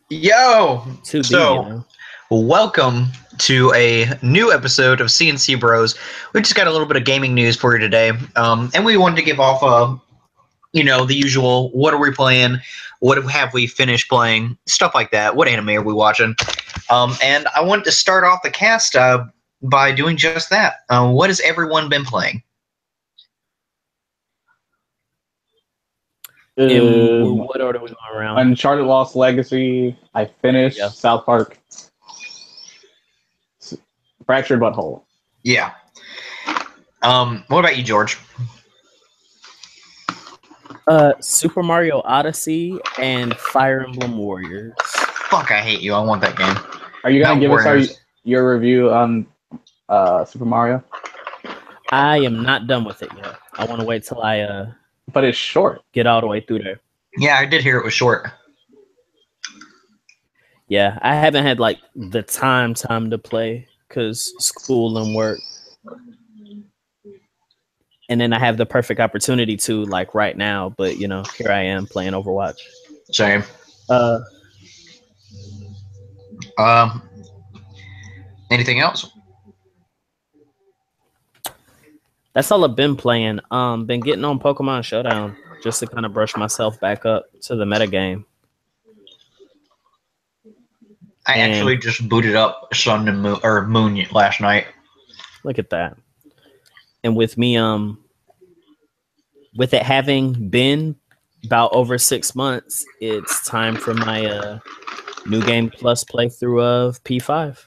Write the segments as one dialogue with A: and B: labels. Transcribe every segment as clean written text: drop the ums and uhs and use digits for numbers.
A: Yo!
B: To be,
A: So, welcome to a new episode of C&C Bros. We just got a little bit of gaming news for you today. And we wanted to give off, the usual, what are we playing? What have we finished playing? Stuff like that. What anime are we watching? And I wanted to start off the cast by doing just that. What has everyone been playing?
B: In what order we going around?
C: Uncharted Lost Legacy. I finished South Park. Fractured Butthole.
A: Yeah. What about you, George?
B: Super Mario Odyssey and Fire Emblem Warriors.
A: Fuck, I hate you. I want that game.
C: Are you gonna give us your review on Super Mario?
B: I am not done with it yet. I want to wait till I
C: But it's short.
B: Get all the way through there.
A: Yeah, I did hear it was short.
B: Yeah, I haven't had like the time to play because school and work. And then I have the perfect opportunity to like right now, but here I am playing Overwatch.
A: Same. Anything else?
B: That's all I've been playing. Been getting on Pokemon Showdown just to kind of brush myself back up to the metagame.
A: I actually just booted up Sun and Moon last night.
B: Look at that. And with me, with it having been about over 6 months, it's time for my New Game Plus playthrough of P5.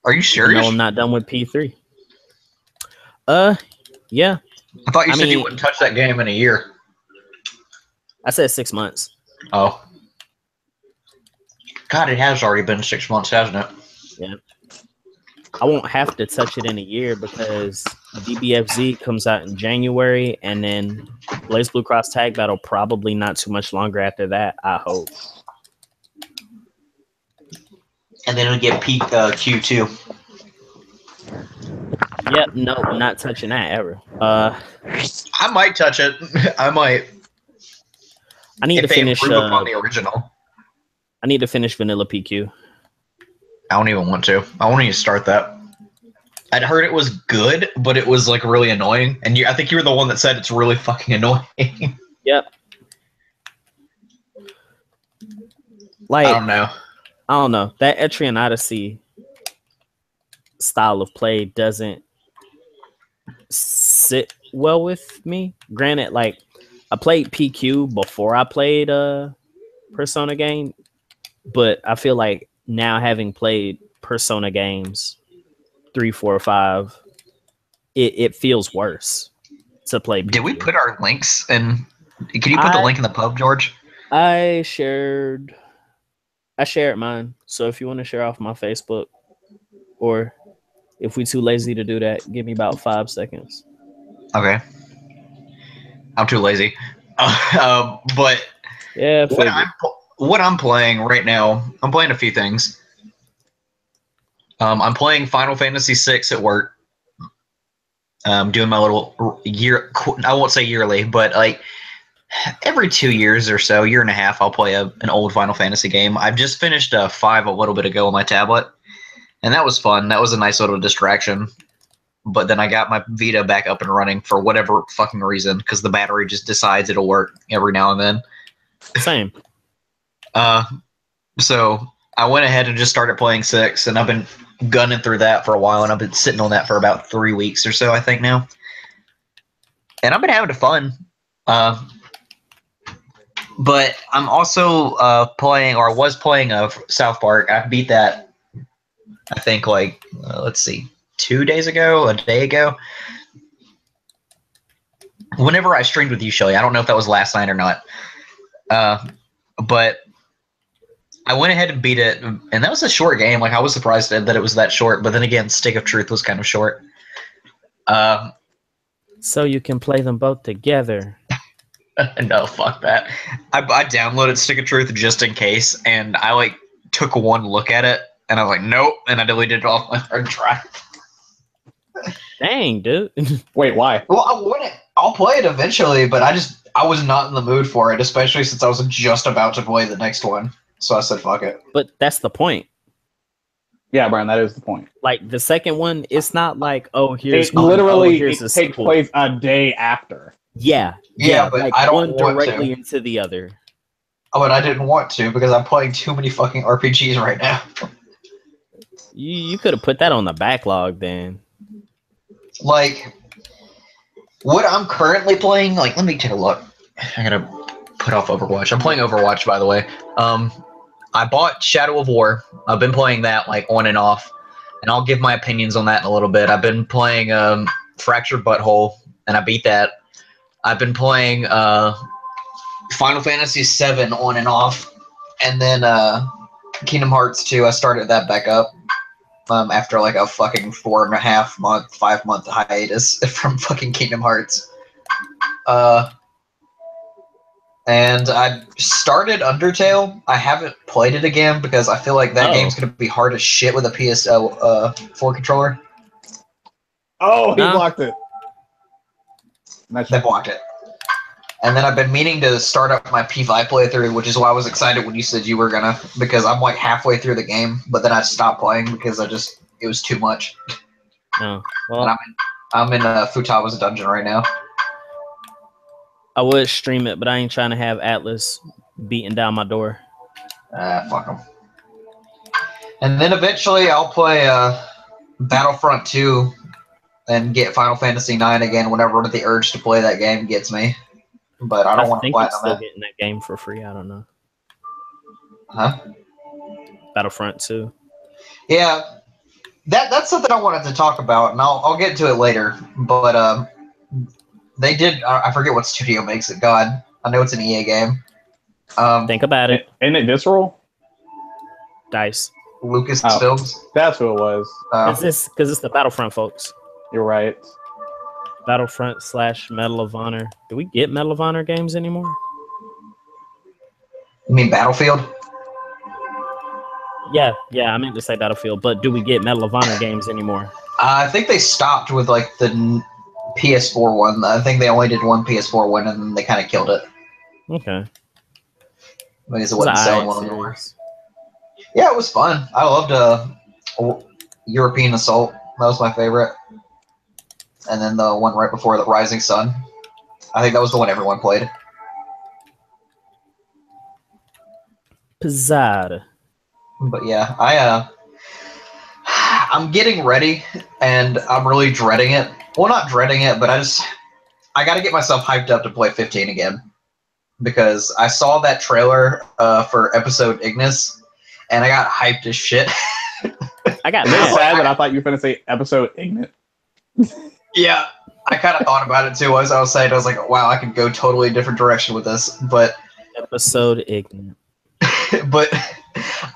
A: Are you serious?
B: No, I'm not done with P3. Yeah.
A: I thought you said you wouldn't touch that game in a year.
B: I said 6 months.
A: Oh. God, it has already been 6 months, hasn't it?
B: Yeah. I won't have to touch it in a year because DBFZ comes out in January, and then Blaze Blue Cross Tag Battle probably not too much longer after that, I hope.
A: And then it'll get peak Q2.
B: Yep, no, not touching that ever.
A: I might touch it. I might.
B: I need to finish
A: upon the original.
B: I need to finish Vanilla PQ.
A: I don't even want to. I won't even start that. I'd heard it was good, but it was like really annoying. And I think you were the one that said it's really fucking annoying.
B: Yep. Like
A: I don't know.
B: That Etrian Odyssey style of play doesn't sit well with me. Granted, like I played PQ before I played Persona game, but I feel like now having played Persona games 3, 4, 5, it feels worse to play PQ.
A: Did we put our links in? Can you put the link in the pub, George?
B: I shared mine. So if you want to share off my Facebook, or if we too lazy to do that, give me about 5 seconds.
A: Okay. I'm too lazy. But
B: yeah,
A: what I'm playing right now, I'm playing a few things. I'm playing Final Fantasy VI at work. Doing my little year. I won't say yearly, but like every 2 years or so, year and a half, I'll play an old Final Fantasy game. I've just finished 5 a little bit ago on my tablet, and that was fun. That was a nice little distraction. But then I got my Vita back up and running for whatever fucking reason, because the battery just decides it'll work every now and then.
B: Same.
A: So I went ahead and just started playing 6, and I've been gunning through that for a while, and I've been sitting on that for about 3 weeks or so, I think now. And I've been having fun. But I'm also was playing South Park. I beat that, I think, like, let's see, 2 days ago, a day ago. Whenever I streamed with you, Shellie, I don't know if that was last night or not. But I went ahead and beat it, and that was a short game. Like, I was surprised that it was that short, but then again, Stick of Truth was kind of short.
B: So you can play them both together.
A: No, fuck that. I downloaded Stick of Truth just in case, and I like took one look at it, and I was like, nope, and I deleted it off my hard drive.
B: Dang, dude.
C: Wait, why?
A: Well, I'll play it eventually, but I just I was not in the mood for it, especially since I was just about to play the next one. So I said, "Fuck it."
B: But that's the point.
C: Yeah, Brian, that is the point.
B: Like the second one, it's not like, oh, here's
C: It literally
B: here's
C: it
B: a
C: takes
B: sequel.
C: place a day after.
B: Yeah,
A: but
B: like
A: I don't
B: one
A: want
B: directly
A: to.
B: into the other.
A: Oh, but I didn't want to because I'm playing too many fucking RPGs right now.
B: You could have put that on the backlog then.
A: Like, what I'm currently playing, like, let me take a look. I gotta put off Overwatch. I'm playing Overwatch, by the way. I bought Shadow of War. I've been playing that, like, on and off. And I'll give my opinions on that in a little bit. I've been playing Fractured Butthole, and I beat that. I've been playing Final Fantasy VII on and off. And then Kingdom Hearts 2, I started that back up. After like a fucking 4.5 month, 5 month hiatus from fucking Kingdom Hearts. And I started Undertale. I haven't played it again because I feel like that game's gonna be hard as shit with a PS4 controller.
C: Oh, he blocked it.
A: They blocked it. And then I've been meaning to start up my P5 playthrough, which is why I was excited when you said you were gonna, because I'm like halfway through the game, but then I stopped playing because it was too much.
B: Oh, well,
A: and I'm in Futaba's dungeon right now.
B: I would stream it, but I ain't trying to have Atlas beating down my door.
A: Fuck them. And then eventually I'll play Battlefront 2 and get Final Fantasy 9 again whenever the urge to play that game gets me. But I don't want to platinum
B: still
A: it.
B: getting that game for free. I don't know.
A: Huh?
B: Battlefront 2.
A: Yeah, that's something I wanted to talk about, and I'll get to it later. But they did. I forget what studio makes it. God, I know it's an EA game.
B: Think about it.
C: Isn't it Visceral?
B: DICE.
A: Lucasfilms.
C: That's who it was.
B: Because it's the Battlefront folks.
C: You're right.
B: Battlefront / Medal of Honor. Do we get Medal of Honor games anymore?
A: You mean Battlefield?
B: Yeah, I meant to say Battlefield, but do we get Medal of Honor games anymore?
A: I think they stopped with like the PS4 one. I think they only did one PS4 one, and then they kind of killed it.
B: Okay.
A: Because it wasn't selling well anymore. Yeah, it was fun. I loved European Assault. That was my favorite. And then the one right before, the Rising Sun. I think that was the one everyone played.
B: Pizzada.
A: But yeah, I'm getting ready, and I'm really dreading it. Well, not dreading it, but I got to get myself hyped up to play 15 again. Because I saw that trailer for episode Ignis, and I got hyped as shit.
B: I got
C: mad. Sad that I thought you were going to say episode Ignis.
A: Yeah, I kind of thought about it too. As I was saying, I was like, wow, I could go totally different direction with this. But
B: episode Ignis.
A: But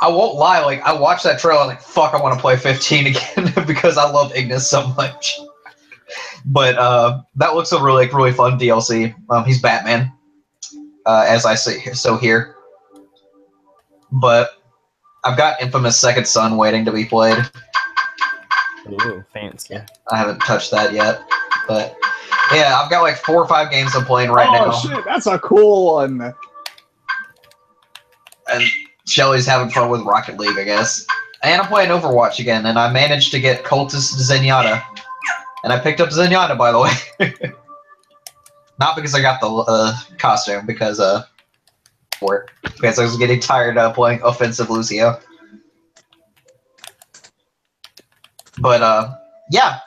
A: I won't lie, like I watched that trailer, I was like, fuck, I want to play 15 again because I love Ignis so much. But that looks a really fun DLC. He's Batman, as I see so here. But I've got Infamous Second Son waiting to be played.
B: Ooh, fancy.
A: I haven't touched that yet, but yeah, I've got like 4 or 5 games I'm playing right now.
C: Oh shit, that's a cool one.
A: And Shelley's having fun with Rocket League, I guess. And I'm playing Overwatch again, and I managed to get Cultist Zenyatta. And I picked up Zenyatta, by the way. Not because I got the costume, because for it. Because I was getting tired of playing offensive Lucio. But yeah.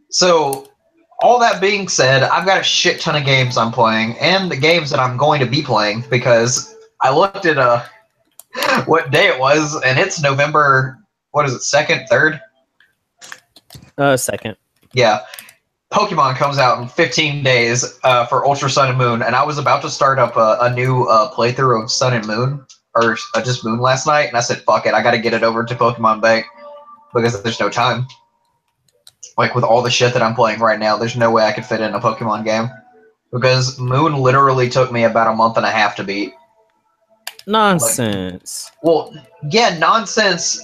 A: So all that being said, I've got a shit ton of games I'm playing, and the games that I'm going to be playing, because I looked at what day it was, and it's November, what is it, 2nd, 3rd?
B: 2nd.
A: Yeah. Pokemon comes out in 15 days for Ultra Sun and Moon, and I was about to start up a new playthrough of Sun and Moon, or just Moon last night, and I said, fuck it, I gotta get it over to Pokemon Bank, because there's no time. Like, with all the shit that I'm playing right now, there's no way I could fit in a Pokemon game. Because Moon literally took me about a month and a half to beat.
B: Nonsense.
A: Like, well, yeah, nonsense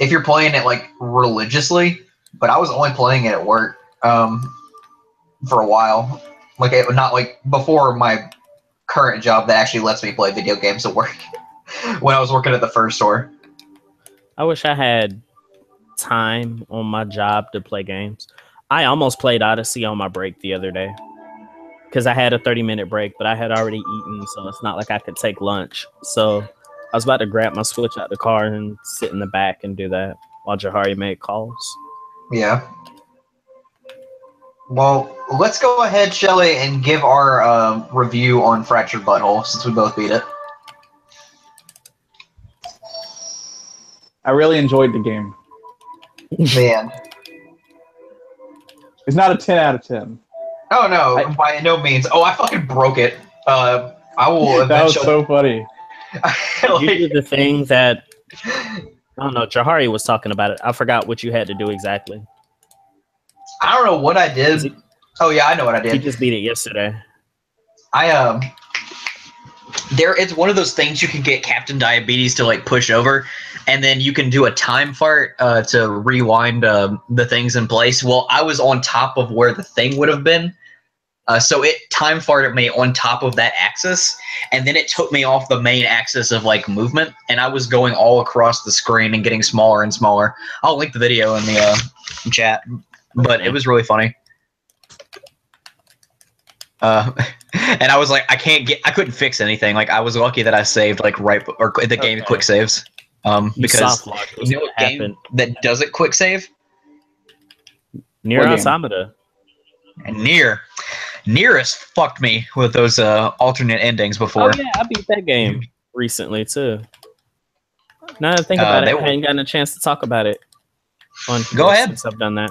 A: if you're playing it, like, religiously. But I was only playing it at work for a while. Like not like before my current job that actually lets me play video games at work. When I was working at the first store.
B: I wish I had time on my job to play games. I almost played Odyssey on my break the other day because I had a 30-minute break, but I had already eaten, so it's not like I could take lunch. So I was about to grab my Switch out the car and sit in the back and do that while Jahari made calls.
A: Yeah. Well, let's go ahead, Shelly, and give our review on Fractured Butthole since we both beat it.
C: I really enjoyed the game.
A: Man.
C: It's not a 10 out of 10.
A: Oh, no, by no means. Oh, I fucking broke it. I will eventually...
C: That was so funny.
B: You did the thing that... I don't know, Jahari was talking about it. I forgot what you had to do exactly.
A: I don't know what I did. Oh, yeah, I know what I did.
B: You just beat it yesterday.
A: It's one of those things you can get Captain Diabetes to like push over, and then you can do a time fart to rewind the things in place. Well, I was on top of where the thing would have been, so it time farted me on top of that axis, and then it took me off the main axis of like movement, and I was going all across the screen and getting smaller and smaller. I'll link the video in the chat, but it was really funny. And I was like, I couldn't fix anything. Like, I was lucky that I saved like the game quick saves. Because you know what game that doesn't quick save?
B: Nier Automata.
A: And Nier has fucked me with those alternate endings before.
B: Oh yeah, I beat that game recently too. Now that I think about it, I hadn't gotten a chance to talk about it.
A: Go ahead.
B: Since I've done that.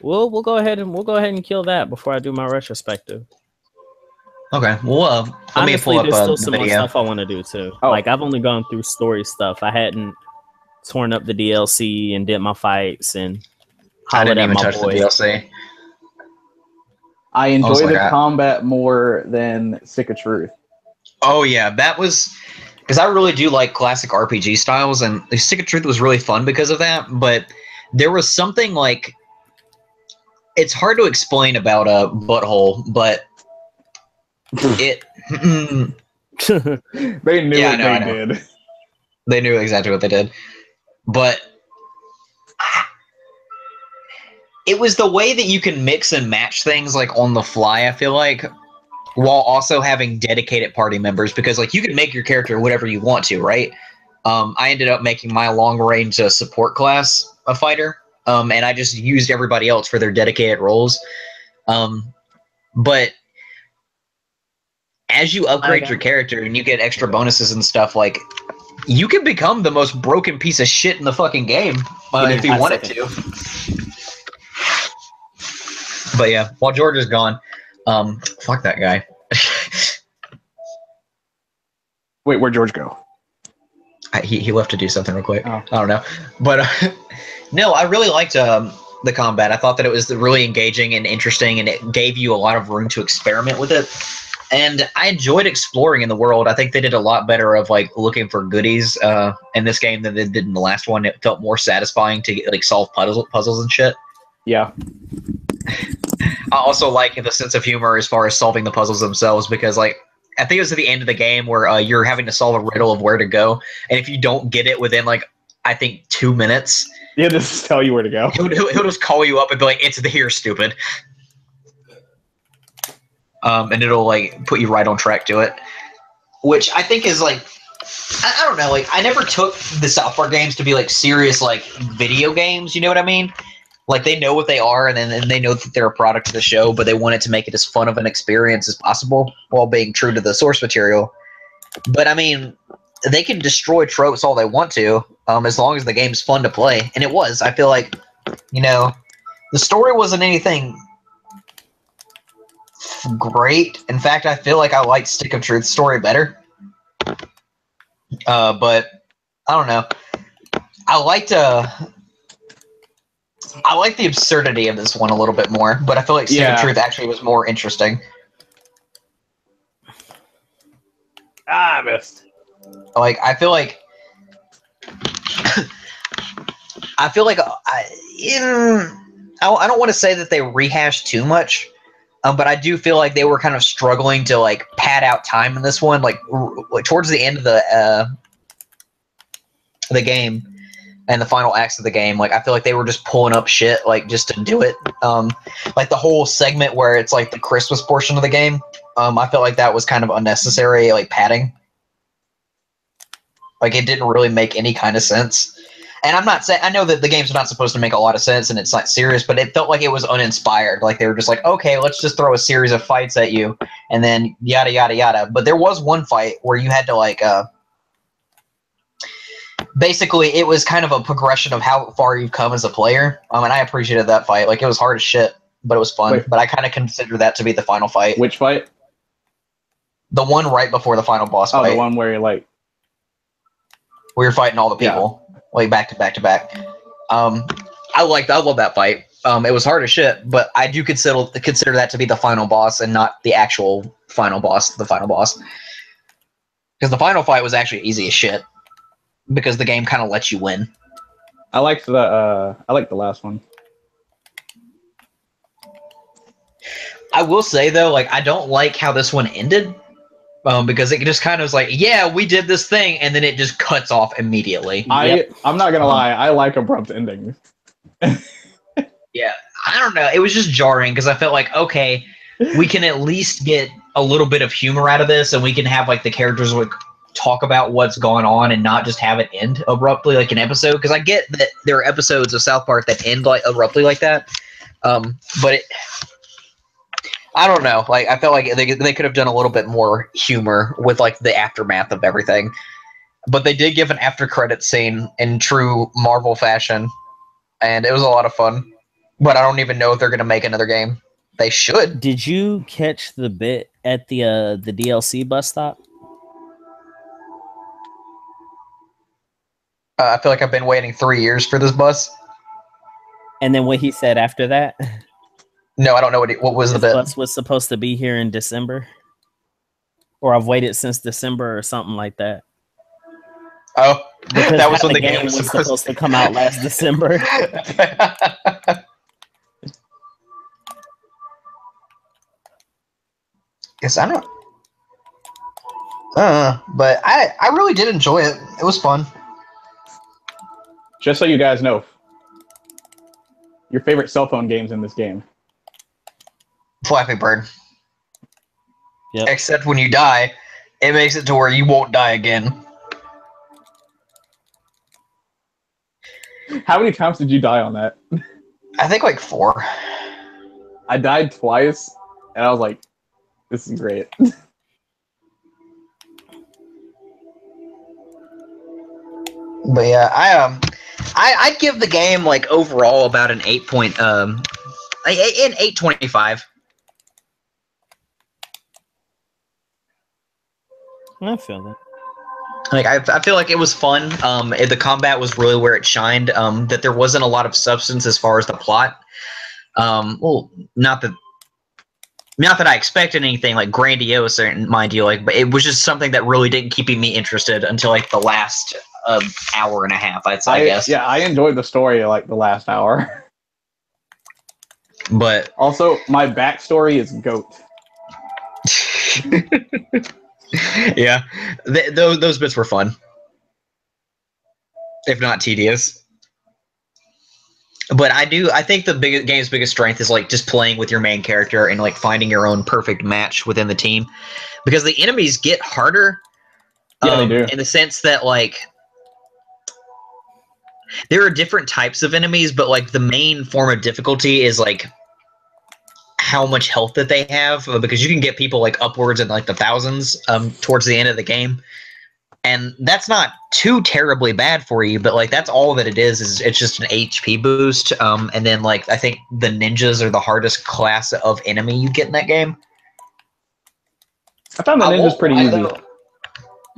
B: We'll go ahead and kill that before I do my retrospective.
A: Okay. Well, let me pull up
B: there's still
A: the
B: some
A: video.
B: more stuff I want to do too.
C: Oh.
B: Like I've only gone through story stuff. I hadn't torn up the DLC and did my fights and
A: I didn't
B: hollered at
A: even
B: my
A: touch the
B: boy.
A: DLC.
C: I enjoy the combat more than Stick of Truth.
A: Oh yeah, that was because I really do like classic RPG styles, and Stick of Truth was really fun because of that. But there was something like it's hard to explain about a butthole, but it.
C: They knew what they did.
A: They knew exactly what they did, but it was the way that you can mix and match things like on the fly. I feel like, while also having dedicated party members, because like you can make your character whatever you want to, right? I ended up making my long range support class a fighter. And I just used everybody else for their dedicated roles. But as you upgrade your character and you get extra bonuses and stuff, like you can become the most broken piece of shit in the fucking game if you wanted to. But yeah, while George is gone, fuck that guy.
C: Wait, where'd George go?
A: He left to do something real quick.
C: Oh.
A: I don't know, but no, I really liked the combat. I thought that it was really engaging and interesting, and it gave you a lot of room to experiment with it. And I enjoyed exploring in the world. I think they did a lot better of like looking for goodies in this game than they did in the last one. It felt more satisfying to like solve puzzles and shit.
C: Yeah.
A: I also like the sense of humor as far as solving the puzzles themselves, because like I think it was at the end of the game where you're having to solve a riddle of where to go, and if you don't get it within like I think 2 minutes,
C: he'll just tell you where to go.
A: He'll just call you up and be like, "It's here, stupid," and it'll like put you right on track to it, which I think is like I don't know, like I never took the South Park games to be like serious like video games. You know what I mean? Like they know what they are, and then they know that they're a product of the show, but they wanted to make it as fun of an experience as possible while being true to the source material. But I mean, they can destroy tropes all they want to, as long as the game's fun to play. And it was. I feel like, you know, the story wasn't anything great. In fact, I feel like I liked Stick of Truth's story better. But I don't know. I liked the absurdity of this one a little bit more, but I feel like Stick of Truth actually was more interesting.
C: I missed.
A: Like, I feel like I I don't want to say that they rehashed too much, but I do feel like they were kind of struggling to like pad out time in this one. Like towards the end of the game and the final acts of the game, like I feel like they were just pulling up shit like just to do it. Like the whole segment where it's like the Christmas portion of the game. I felt like that was kind of unnecessary, like padding. Like it didn't really make any kind of sense. And I'm not saying, I know that the game's not supposed to make a lot of sense and it's not serious, but it felt like it was uninspired. Like they were just like, okay, let's just throw a series of fights at you and then yada, yada, yada. But there was one fight where you had to like, basically it was kind of a progression of how far you've come as a player. And I appreciated that fight. Like it was hard as shit, but it was fun. Wait. But I kind of consider that to be the final fight.
C: Which fight?
A: The one right before the final boss fight.
C: Oh, the one where you're like...
A: We were fighting all the people, like back to back to back. I love that fight. It was hard as shit, but I do consider that to be the final boss and not the actual final boss. The final boss, because the final fight was actually easy as shit, because the game kind of lets you win.
C: I liked the last one.
A: I will say though, like I don't like how this one ended. Because it just kind of was like, yeah, we did this thing, and then it just cuts off immediately.
C: I'm not gonna lie, I like abrupt endings.
A: Yeah, I don't know. It was just jarring because I felt like, okay, we can at least get a little bit of humor out of this, and we can have like the characters like talk about what's going on and not just have it end abruptly like an episode. Because I get that there are episodes of South Park that end like abruptly like that, but I don't know. Like, I felt like they could have done a little bit more humor with like the aftermath of everything, but they did give an after credit scene in true Marvel fashion, and it was a lot of fun. But I don't even know if they're gonna make another game. They should.
B: Did you catch the bit at the DLC bus stop?
A: I feel like I've been waiting 3 years for this bus.
B: And then what he said after that?
A: No, I don't know what was the bit.
B: Bus was supposed to be here in December, or I've waited since December or something like that.
A: Oh,
B: because
A: that was when
B: the game was supposed to come out last December.
A: Yes, I don't. But I really did enjoy it. It was fun.
C: Just so you guys know, your favorite cell phone games in this game.
A: Flappy Bird.
B: Yep.
A: Except when you die, it makes it to where you won't die again.
C: How many times did you die on that?
A: I think like 4.
C: I died twice, and I was like, this is great.
A: But yeah, I'd give the game like overall about an 8.25.
B: I feel that.
A: Like I feel like it was fun. The combat was really where it shined. That there wasn't a lot of substance as far as the plot. Well, not that I expected anything like grandiose, or mind you, like, but it was just something that really didn't keep me interested until like the last hour and a half. I guess.
C: Yeah, I enjoyed the story like the last hour.
A: But
C: also, my backstory is GOAT.
A: Yeah, those bits were fun, if not tedious. But I think the game's biggest strength is like just playing with your main character and like finding your own perfect match within the team, because the enemies get harder.
C: Yeah, they do.
A: In the sense that like there are different types of enemies, but like the main form of difficulty is like how much health that they have, because you can get people like upwards in like the thousands towards the end of the game, and that's not too terribly bad for you, but like that's all that it is it's just an HP boost. And then like I think the ninjas are the hardest class of enemy you get in that game.
C: I found the ninjas pretty easy.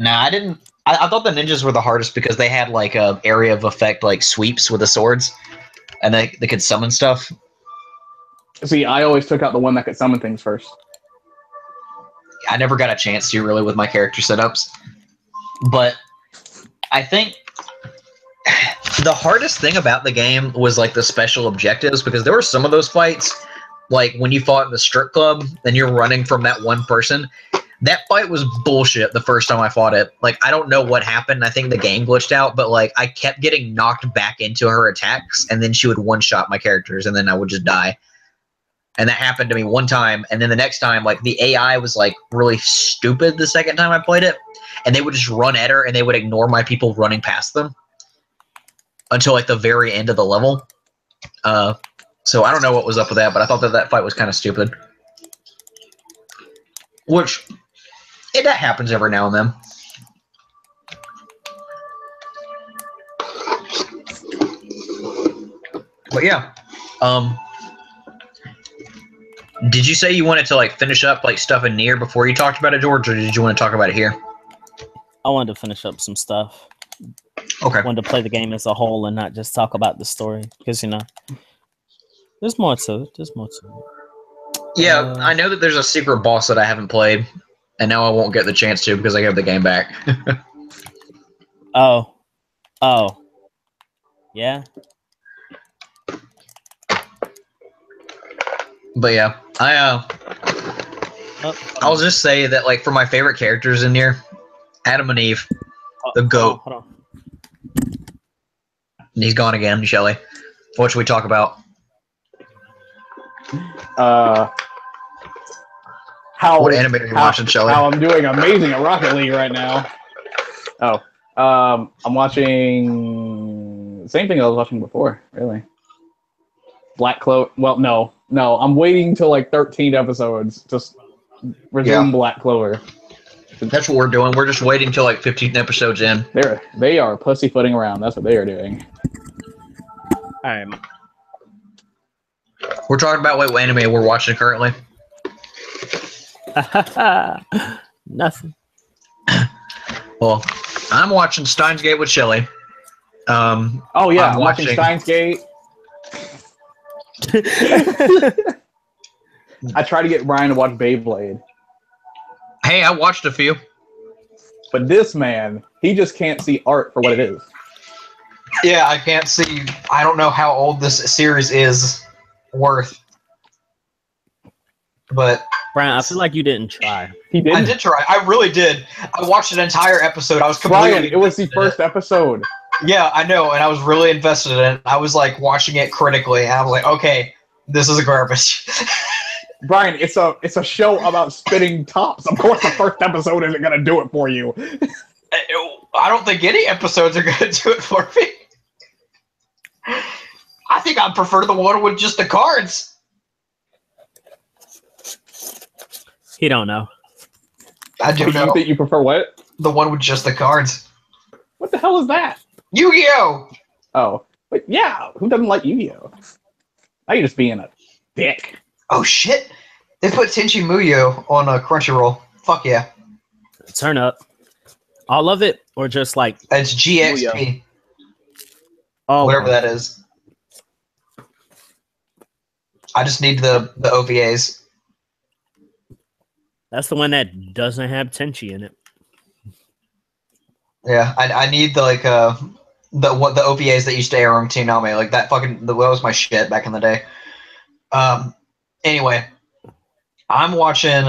A: Nah, I didn't. I thought the ninjas were the hardest because they had like a area of effect like sweeps with the swords, and they could summon stuff.
C: See, I always took out the one that could summon things first.
A: I never got a chance to really with my character setups, but I think The hardest thing about the game was like the special objectives, because there were some of those fights, like when you fought in the strip club and you're running from that one person. That fight was bullshit the first time I fought it. Like, I don't know what happened. I think the game glitched out, but like I kept getting knocked back into her attacks, and then she would one-shot my characters, and then I would just die. And that happened to me one time, and then the next time, like, the AI was like really stupid the second time I played it, and they would just run at her, and they would ignore my people running past them until like the very end of the level. So I don't know what was up with that, but I thought that fight was kind of stupid. Which, that happens every now and then. But yeah, did you say you wanted to like finish up like stuff in Nier before you talked about it, George, or did you want to talk about it here?
B: I wanted to finish up some stuff.
A: Okay.
B: I wanted to play the game as a whole and not just talk about the story, because there's more to it. There's more to it.
A: Yeah, I know that there's a secret boss that I haven't played, and now I won't get the chance to because I have the game back.
B: Oh, yeah.
A: But yeah, I'll just say that like for my favorite characters in here, Adam and Eve, the goat.
B: Hold on.
A: And he's gone again, Shellie. What should we talk about? What anime are you watching, Shellie?
C: How I'm doing amazing at Rocket League right now. I'm watching the same thing I was watching before, really. Black Clover. Well, no. I'm waiting till like 13 episodes to resume Black Clover.
A: That's what we're doing. We're just waiting till like 15 episodes in.
C: They are pussyfooting around. That's what they are doing.
B: All right.
A: We're talking about what anime we're watching currently.
B: Nothing.
A: Well, I'm watching Steins Gate with Shellie.
C: I'm watching Steins Gate. I try to get Brian to watch Beyblade.
A: Hey, I watched a few.
C: But this man, he just can't see art for what it is.
A: Yeah, I can't see. I don't know how old this series is worth. But
B: Brian, I feel like you didn't try.
C: He didn't.
A: I did try. I really did. I watched an entire episode. I was completely
C: Brian, it was the first episode.
A: Yeah, I know, and I was really invested in it. I was like watching it critically, and I was like, okay, this is garbage.
C: Brian, it's a show about spinning tops. Of course the first episode isn't gonna do it for you.
A: I don't think any episodes are gonna do it for me. I think I prefer the one with just the cards.
B: He don't know.
A: I do know.
C: You think you prefer what?
A: The one with just the cards.
C: What the hell is that?
A: Yu-Gi-Oh!
C: Oh, but yeah, who doesn't like Yu-Gi-Oh? Now you're just being a dick.
A: Oh shit! They put Tenchi Muyo on a Crunchyroll. Fuck yeah!
B: Turn up. All of it, or just like
A: it's GXP.
B: Muyo. Oh,
A: whatever that is. I just need the OVAs.
B: That's the one that doesn't have Tenchi in it.
A: Yeah, I need the like the OVAs that used to air on Toonami, like that that was my shit back in the day. Anyway, I'm watching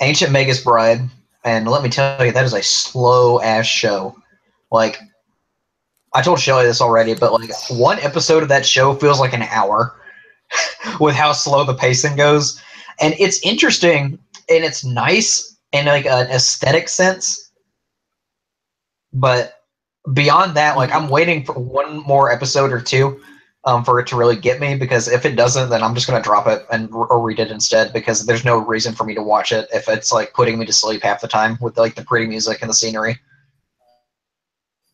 A: Ancient Magus Bride, and let me tell you, that is a slow ass show. Like, I told Shellie this already, but like one episode of that show feels like an hour with how slow the pacing goes, and it's interesting and it's nice in like an aesthetic sense. But beyond that, like I'm waiting for one more episode or two for it to really get me, because if it doesn't, then I'm just going to drop it or read it instead, because there's no reason for me to watch it if it's like putting me to sleep half the time with like the pretty music and the scenery.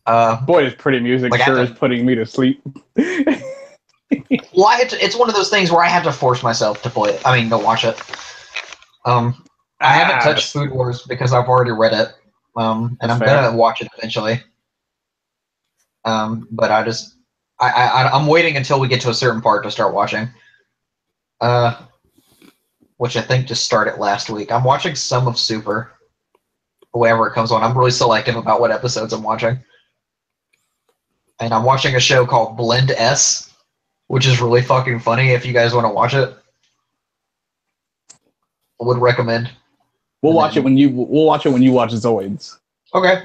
C: Boy, this pretty music
A: like
C: sure is putting me to sleep.
A: Well, it's one of those things where I have to force myself to play it. I mean, to watch it. I haven't touched Food Wars because I've already read it. And I'm gonna watch it eventually. But I'm waiting until we get to a certain part to start watching. Which I think just started last week. I'm watching some of Super. Whenever it comes on, I'm really selective about what episodes I'm watching. and I'm watching a show called Blend S, which is really fucking funny. If you guys want to watch it, I would recommend.
C: We'll watch it when you watch Zoids.
A: Okay,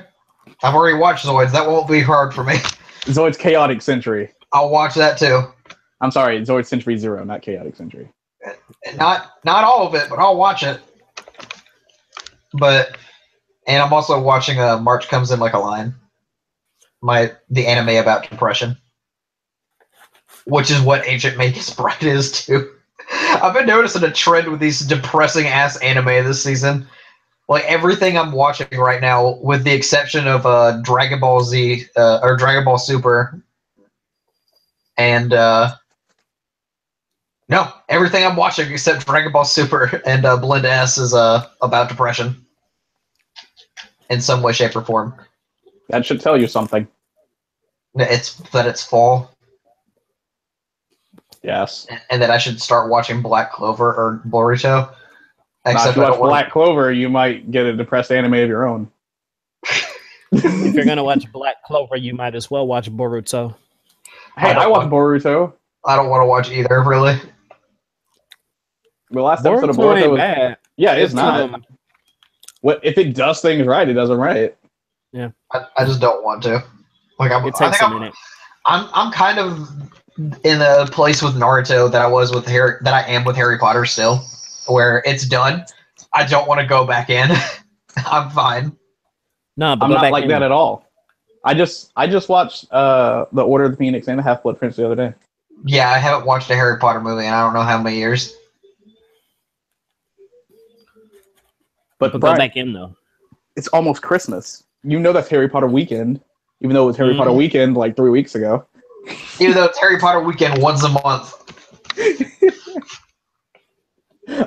A: I've already watched Zoids. That won't be hard for me.
C: Zoids Chaotic Century.
A: I'll watch that too.
C: I'm sorry, Zoids Century 0, not Chaotic Century.
A: Not all of it, but I'll watch it. And I'm also watching March Comes in Like a Lion. The anime about depression. Which is what Ancient Magus Bride is too. I've been noticing a trend with these depressing ass anime this season. Like everything I'm watching right now, with the exception of Dragon Ball Z or Dragon Ball Super, and no, everything I'm watching except Dragon Ball Super and Blend S is about depression in some way, shape, or form.
C: That should tell you something.
A: It's fall.
C: Yes.
A: And that I should start watching Black Clover or Boruto.
C: Now, if you watch Black Clover, you might get a depressed anime of your own.
B: If you're gonna watch Black Clover, you might as well watch Boruto.
C: Hey, I watched Boruto.
A: I don't want to watch either, really.
C: The last episode of Boruto was
B: bad.
C: Yeah, it's not. What if it does things right? It does them right.
B: Yeah,
A: I just don't want to. Like
B: it takes a minute.
A: I'm kind of in a place with Naruto that I am with Harry Potter still, where it's done. I don't want to go back in. I'm fine.
B: No, but
C: I'm not like that at all. I just watched The Order of the Phoenix and The Half-Blood Prince the other day.
A: Yeah, I haven't watched a Harry Potter movie in I don't know how many years.
B: But go back in though.
C: It's almost Christmas. You know that's Harry Potter weekend, even though it was Harry Potter weekend like 3 weeks ago.
A: Even though it's Harry Potter weekend once a month.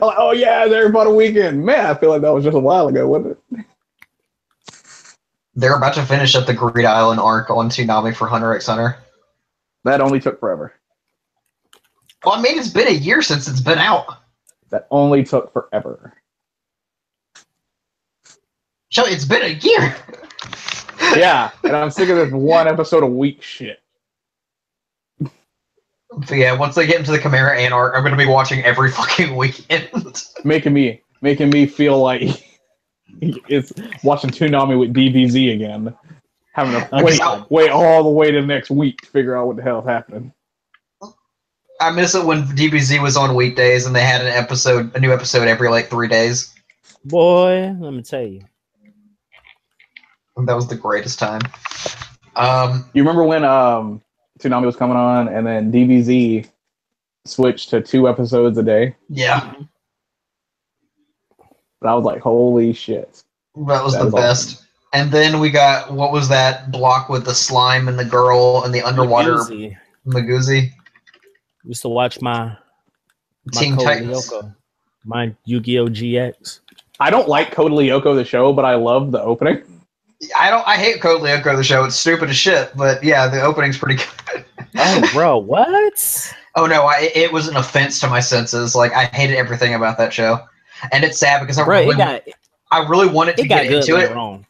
C: Oh yeah, it's Harry Potter weekend. Man, I feel like that was just a while ago, wasn't it?
A: They're about to finish up the Greed Island arc on Toonami for Hunter x Hunter.
C: That only took forever.
A: Well, I mean, it's been a year since it's been out.
C: That only took forever.
A: So it's been a year.
C: Yeah, and I'm sick of this one episode a week shit.
A: So yeah, once they get into the Chimera Ant arc, I'm going to be watching every fucking weekend.
C: making me feel like it's watching Toonami with DBZ again. Having to wait all the way to the next week to figure out what the hell is happening.
A: I miss it when DBZ was on weekdays and they had a new episode every like 3 days.
B: Boy, let me tell you.
A: That was the greatest time.
C: You remember when Toonami was coming on and then DBZ switched to 2 episodes a day?
A: Yeah.
C: But I was like, holy shit.
A: That was the best. Awesome. And then we got, what was that block with the slime and the girl and the underwater Maguzi?
B: Used to watch my
A: Teen Titans.
B: Lyoko, my Yu-Gi-Oh! GX.
C: I don't like Code Lyoko the show, but I love the opening.
A: I hate Code Lyoko the show. It's stupid as shit, but yeah, the opening's pretty good.
B: Oh, bro, what?
A: Oh no, it was an offense to my senses. Like I hated everything about that show, and it's sad because I really wanted to get into it.
B: Wrong.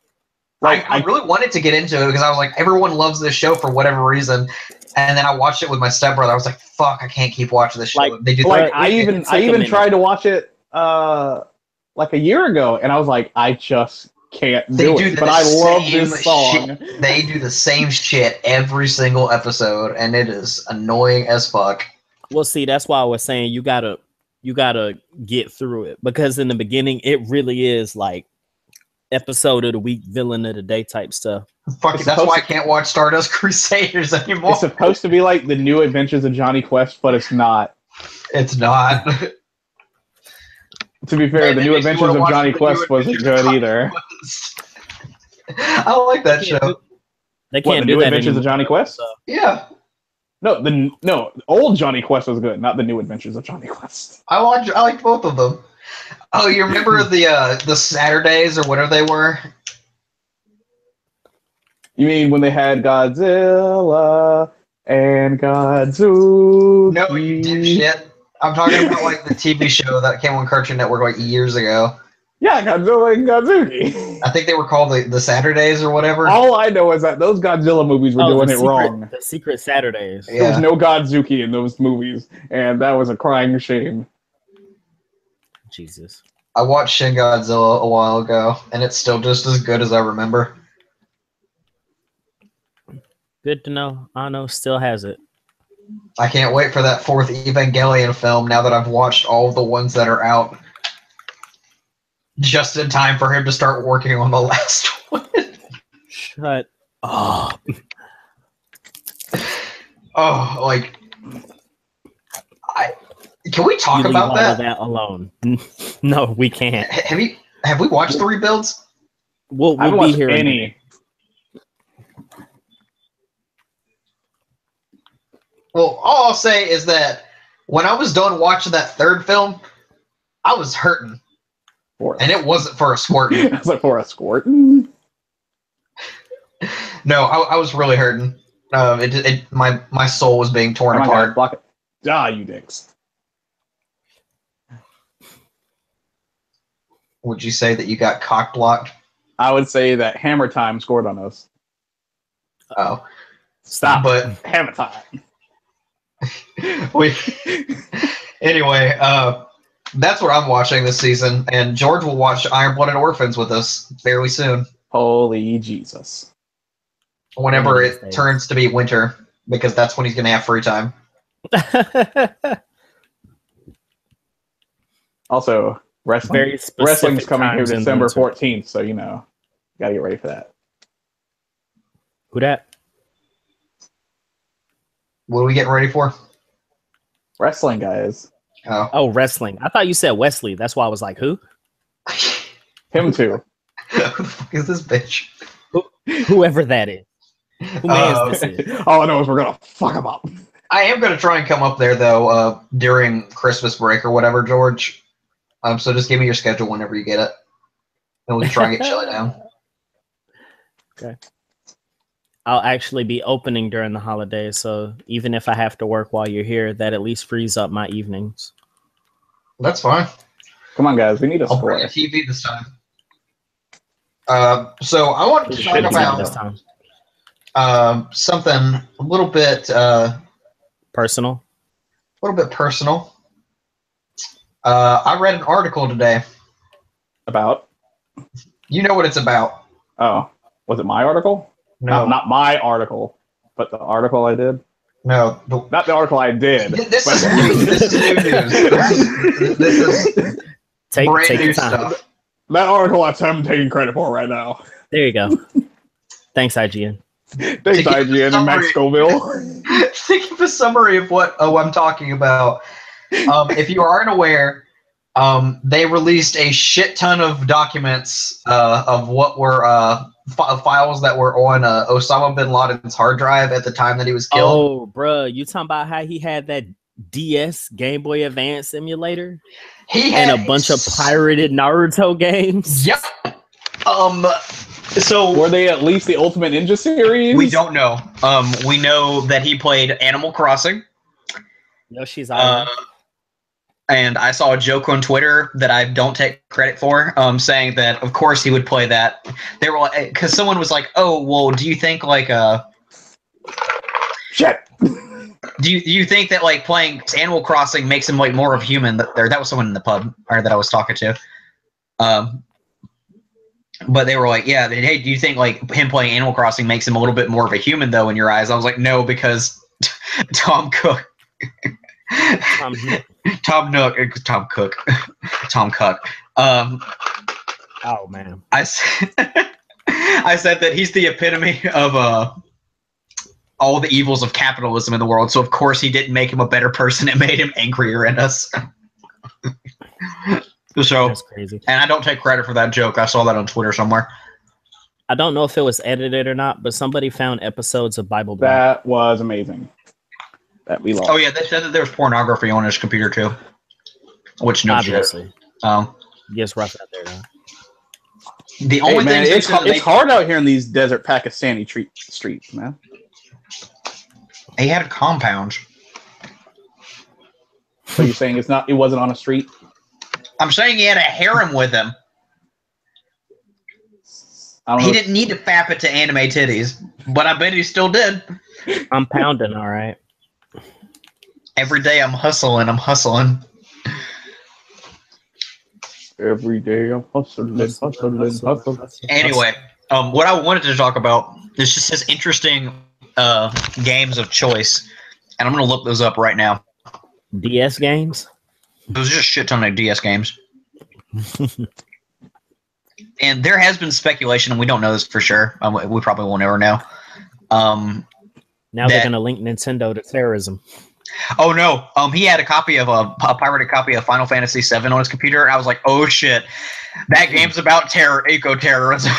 A: Like I really wanted to get into it because I was like, everyone loves this show for whatever reason, and then I watched it with my stepbrother. I was like, fuck, I can't keep watching this show.
B: Like,
A: they do
C: I even tried to watch it like a year ago, and I was like, I just can't do it. But I love this song.
A: They do the same shit every single episode, and it is annoying as fuck.
B: Well, see, that's why I was saying you gotta get through it, because in the beginning it really is like episode of the week, villain of the day type stuff.
A: Fuck it, that's why I can't watch Stardust Crusaders anymore.
C: It's supposed to be like the New Adventures of Johnny Quest, but it's not.
A: It's not.
C: To be fair, the New Adventures of Johnny Quest wasn't good either.
A: I like that show.
B: They can't
C: do
B: the New
C: Adventures of Johnny Quest?
A: So. Yeah.
C: No, old Johnny Quest was good, not the New Adventures of Johnny Quest.
A: I liked both of them. Oh, you remember the Saturdays or whatever they were?
C: You mean when they had Godzilla and Godzuki?
A: No, you dipshit. I'm talking about like the TV show that came on Cartoon Network like years ago.
C: Yeah, Godzilla and Godzuki.
A: I think they were called the Saturdays or whatever.
C: All I know is that those Godzilla movies were doing it wrong.
B: The Secret Saturdays.
A: Yeah.
C: There was no Godzuki in those movies, and that was a crying shame.
B: Jesus.
A: I watched Shin Godzilla a while ago, and it's still just as good as I remember.
B: Good to know. Ano still has it.
A: I can't wait for that 4th Evangelion film now that I've watched all the ones that are out. Just in time for him to start working on the last one.
B: Shut up.
A: Oh, like... Can we talk
B: You
A: about
B: leave all
A: that?
B: of that alone. No, we can't.
A: Have we watched the rebuilds?
B: We'll
C: I haven't
B: be
C: watched
B: here.
C: any.
A: Well, all I'll say is that when I was done watching that 3rd film, I was hurting. And it wasn't for a squirting.
C: I was like, for a squirting?
A: No, I was really hurting. My soul was being torn
C: Oh my
A: apart.
C: God, block it. Ah, you dicks.
A: Would you say that you got cock blocked?
C: I would say that Hammer Time scored on us.
A: Oh.
C: Stop.
A: But
C: Hammer Time.
A: Anyway, that's what I'm watching this season, and George will watch Iron-Blooded Orphans with us fairly soon.
C: Holy Jesus.
A: Whenever it turns to be winter, because that's when he's going to have free time.
C: Also, wrestling's coming here December 14th, so gotta get ready for that.
B: Who that?
A: What are we getting ready for?
C: Wrestling, guys.
B: Oh, wrestling. I thought you said Wesley. That's why I was like, who?
C: Him too.
A: Who the fuck is this bitch?
B: Whoever that is. Who mans this is?
C: All I know is we're gonna fuck him up.
A: I am going to try and come up there, though, during Christmas break or whatever, George. So just give me your schedule whenever you get it. And we'll try and get Shellie down.
B: Okay. I'll actually be opening during the holidays, so even if I have to work while you're here, that at least frees up my evenings.
A: That's fine.
C: Come on, guys. We need a
A: I'll
C: score.
A: bring a TV this time. So I want to talk about something a little bit
B: personal.
A: A little bit personal. I read an article today.
C: About?
A: You know what it's about.
C: Oh, was it my article?
A: No,
C: not my article, but the article I did.
A: No,
C: not the article I did.
A: This is new. This is new news. This is
B: take
A: new
B: your time.
A: stuff.
C: That article I'm taking credit for right now.
B: There you go. Thanks, IGN.
C: Thanks, IGN and Max Scoville.
A: To give a summary of what I'm talking about, if you aren't aware, they released a shit ton of documents of what were files that were on Osama bin Laden's hard drive at the time that he was killed.
B: Oh, bruh, you talking about how he had that DS Game Boy Advance emulator?
A: He had
B: and a bunch of pirated Naruto games?
A: Yep. So
C: were they at least the Ultimate Ninja series?
A: We don't know. We know that he played Animal Crossing.
B: Yoshi's Island.
A: And I saw a joke on Twitter that I don't take credit for, saying that of course he would play that. They were like, because someone was like, "Oh, well, do you think like
C: shit?
A: Do you think that like playing Animal Crossing makes him like more of a human?" That was someone in the pub or that I was talking to. But they were like, "Yeah, hey, do you think like him playing Animal Crossing makes him a little bit more of a human though in your eyes?" I was like, "No, because Tom Cook." Tom Cook.
B: Oh man,
A: I said that he's the epitome of all the evils of capitalism in the world. So of course he didn't make him a better person; it made him angrier in us. So
B: that's crazy.
A: And I don't take credit for that joke. I saw that on Twitter somewhere.
B: I don't know if it was edited or not, but somebody found episodes of Bible Black.
C: That was amazing. That we lost.
A: Oh yeah, they said that there was pornography on his computer too, which no
B: obviously.
A: Shit.
B: Gets rough out there though.
A: The only thing
C: it's hard out here in these desert Pakistani streets, man.
A: He had a compound.
C: So you're saying it wasn't on a street?
A: I'm saying he had a harem with him.
C: I don't
A: He
C: know.
A: didn't need to fap it to anime titties, but I bet he still did.
B: I'm pounding, all right.
A: Every day I'm hustling.
C: Every day I'm hustling.
A: Anyway, what I wanted to talk about is just his interesting games of choice, and I'm going to look those up right now.
B: DS games?
A: There's just a shit ton of DS games. And there has been speculation, and we don't know this for sure. We probably won't ever know.
B: Now they're going to link Nintendo to terrorism.
A: Oh no! He had a copy of a pirated copy of Final Fantasy VII on his computer, and I was like, "Oh shit, that game's about eco-terrorism."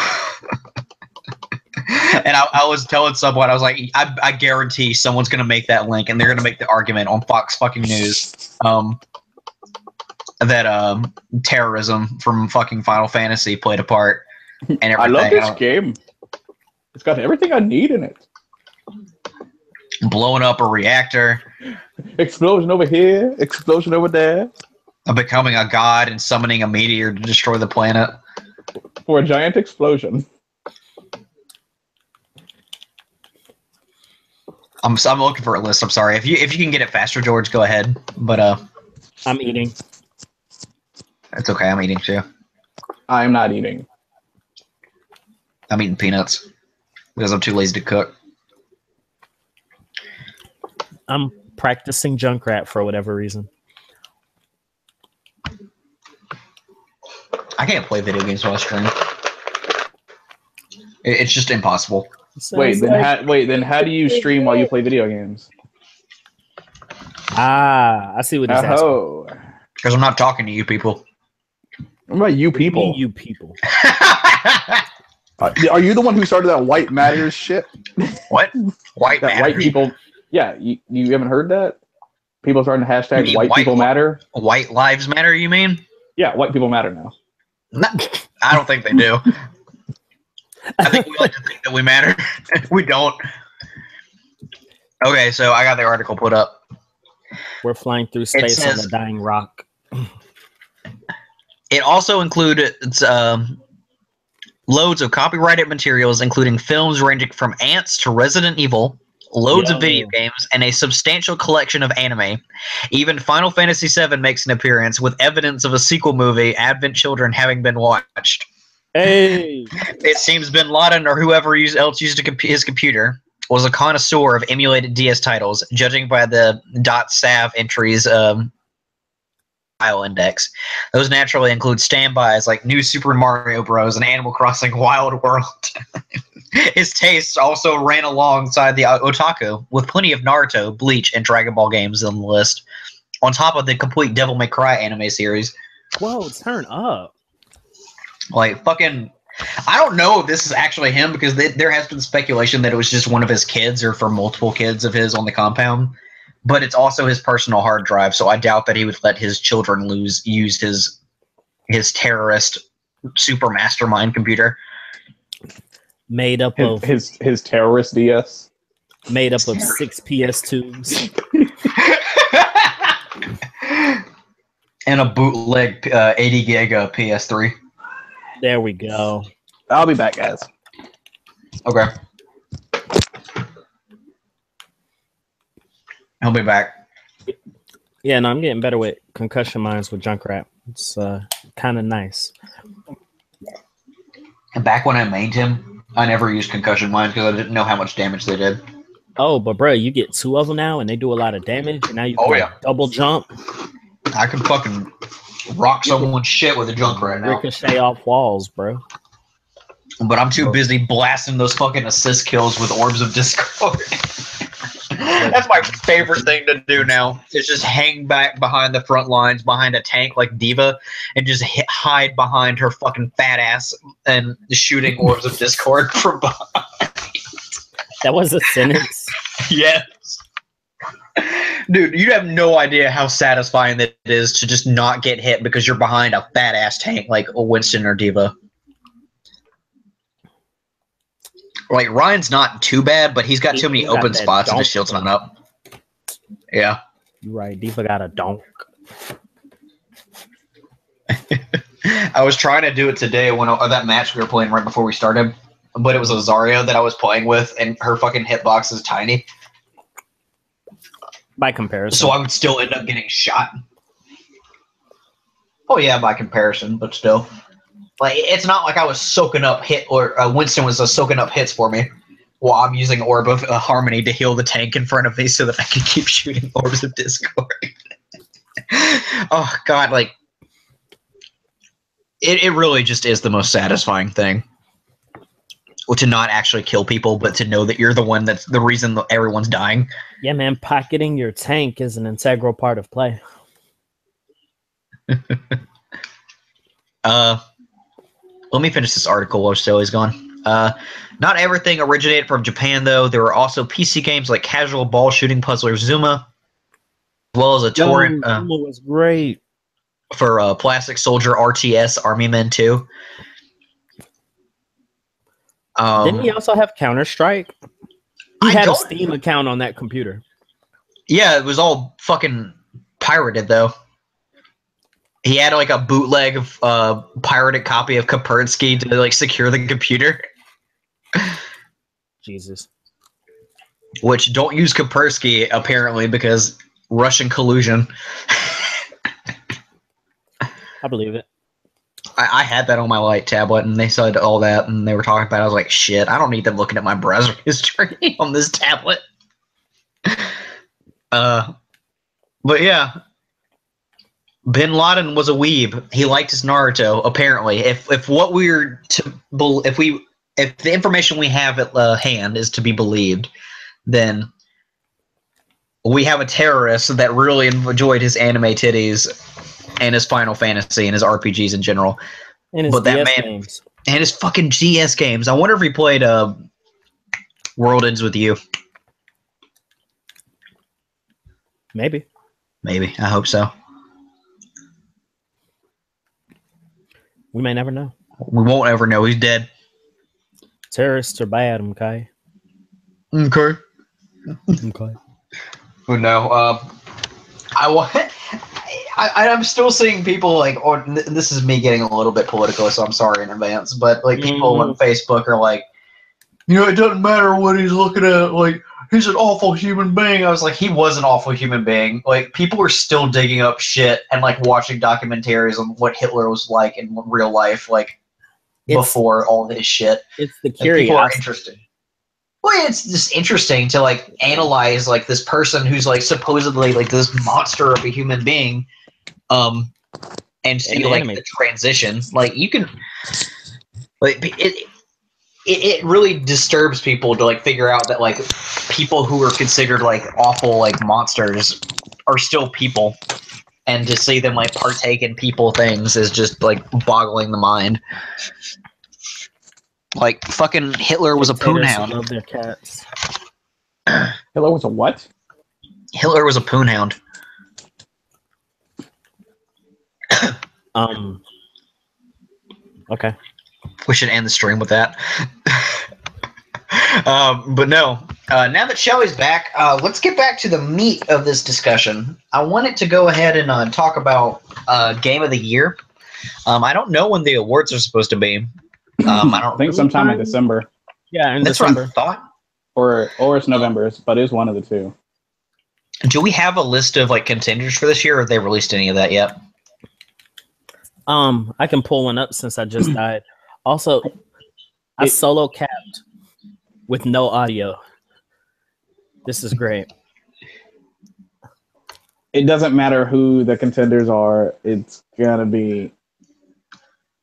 A: And I was telling someone, I was like, I guarantee someone's gonna make that link, and they're gonna make the argument on Fox fucking News that terrorism from fucking Final Fantasy played a part and everything.
C: I love this game. It's got everything I need in it.
A: Blowing up a reactor.
C: Explosion over here, explosion over there.
A: Becoming a god and summoning a meteor to destroy the planet.
C: For a giant explosion.
A: I'm looking for a list. I'm sorry. If you can get it faster, George, go ahead. But
B: I'm eating.
A: It's okay. I'm eating too.
C: I'm not eating.
A: I'm eating peanuts because I'm too lazy to cook.
B: I'm practicing Junkrat for whatever reason.
A: I can't play video games while I stream. It's just impossible.
C: Wait, then how do you stream while you play video games?
B: I see what he's asking.
A: Because I'm not talking to you people.
C: What about you people?
B: You people.
C: Are you the one who started that White Matters shit?
A: What? White Matters?
C: White people. Yeah, you haven't heard that? People starting to hashtag white people matter.
A: White lives matter, you mean?
C: Yeah, white people matter now.
A: No, I don't think they do. I think we like to think that we matter. We don't. Okay, so I got the article put up.
B: We're flying through space on a dying rock.
A: It also included loads of copyrighted materials, including films ranging from Ants to Resident Evil, loads of video games, and a substantial collection of anime. Even Final Fantasy VII makes an appearance, with evidence of a sequel movie, Advent Children, having been watched.
B: Hey!
A: It seems Bin Laden or whoever else used his computer was a connoisseur of emulated DS titles, judging by the .sav entries file index. Those naturally include standbys like New Super Mario Bros. And Animal Crossing Wild World. His tastes also ran alongside the otaku, with plenty of Naruto, Bleach, and Dragon Ball games on the list, on top of the complete Devil May Cry anime series.
B: Whoa, turn up.
A: Like, fucking... I don't know if this is actually him, because there has been speculation that it was just one of his kids or for multiple kids of his on the compound. But it's also his personal hard drive, so I doubt that he would let his children use his terrorist super mastermind computer.
B: Made up of
C: his terrorist DS.
B: Made up of 6 PS2s.
A: And a bootleg 80 gig PS3.
B: There we go.
C: I'll be back, guys.
A: Okay. He'll be back.
B: Yeah, no, I'm getting better with concussion mines with Junkrat. It's kind of nice.
A: And back when I mained him, I never used concussion mines because I didn't know how much damage they did.
B: Oh, but bro, you get 2 of them now, and they do a lot of damage. And now you can double jump.
A: I can fucking rock someone's shit with a Junkrat now.
B: Ricochet off walls, bro.
A: But I'm too busy blasting those fucking assist kills with Orbs of Discord. That's my favorite thing to do now. Is just hang back behind the front lines, behind a tank like Diva, and just hide behind her fucking fat ass and shooting Orbs of Discord from behind.
B: That was a sentence.
A: Yes. Dude, you have no idea how satisfying that it is to just not get hit because you're behind a fat ass tank like a Winston or Diva. Like, Ryan's not too bad, but he's got too many open spots and his shield's not up. Yeah.
B: You're right. Diva got a donk.
A: I was trying to do it today when that match we were playing right before we started, but it was a Zarya that I was playing with, and her fucking hitbox is tiny.
B: By comparison.
A: So I would still end up getting shot. Oh yeah, by comparison, but still. Like, it's not like I was soaking up Winston was soaking up hits for me while I'm using Orb of Harmony to heal the tank in front of me so that I can keep shooting Orbs of Discord. Oh god, like it really just is the most satisfying thing. Well, to not actually kill people, but to know that you're the one that's the reason that everyone's dying.
B: Yeah, man, pocketing your tank is an integral part of play.
A: Let me finish this article while Shelly's gone. Not everything originated from Japan, though. There were also PC games like Casual Ball Shooting Puzzler Zuma, as well as a torrent
B: Zuma was great
A: for Plastic Soldier RTS Army Men 2.
B: Didn't he also have Counter-Strike? He had a Steam account on that computer.
A: Yeah, it was all fucking pirated, though. He had like a bootleg of pirated copy of Kaspersky to like secure the computer.
B: Jesus.
A: Which don't use Kaspersky apparently because Russian collusion.
B: I believe it.
A: I had that on my light tablet and they said all that and they were talking about it. I was like, shit, I don't need them looking at my browser history on this tablet. But yeah. Bin Laden was a weeb. He liked his Naruto. Apparently, if the information we have at hand is to be believed, then we have a terrorist that really enjoyed his anime titties and his Final Fantasy and his RPGs in general.
B: And his DS games.
A: And his fucking GS games. I wonder if he played World Ends With You.
B: Maybe.
A: Maybe. I hope so.
B: We may never know.
A: We won't ever know. He's dead.
B: Terrorists are bad, okay?
A: Okay.
B: Okay.
A: But no, I'm still seeing people like, or this is me getting a little bit political, so I'm sorry in advance, but like people on Facebook are like, you know, it doesn't matter what he's looking at, like, he's an awful human being. I was like, he was an awful human being. Like, people are still digging up shit and like watching documentaries on what Hitler was like in real life, like before all this shit.
B: It's the
A: like,
B: curiosity.
A: people are interested. Well, it's just interesting to like analyze like this person who's like supposedly like this monster of a human being, and see like the transition. Like you can, like it really disturbs people to like figure out that like people who are considered like awful like monsters are still people, and to see them like partake in people things is just like boggling the mind. Like fucking Hitler was a poonhound.
B: Love their cats.
C: Hitler was a what?
A: Hitler was a poonhound.
B: Okay.
A: We should end the stream with that. But no. Now that Shelly's back, let's get back to the meat of this discussion. I wanted to go ahead and talk about Game of the Year. I don't know when the awards are supposed to be. I
C: think sometime in December.
B: Yeah, in
A: That's
B: December.
A: what I thought.
C: Or it's November, but it's one of the two.
A: Do we have a list of like contenders for this year, or have they released any of that yet?
B: I can pull one up since I just died. Also, I solo capped with no audio. This is great.
C: It doesn't matter who the contenders are. It's gonna be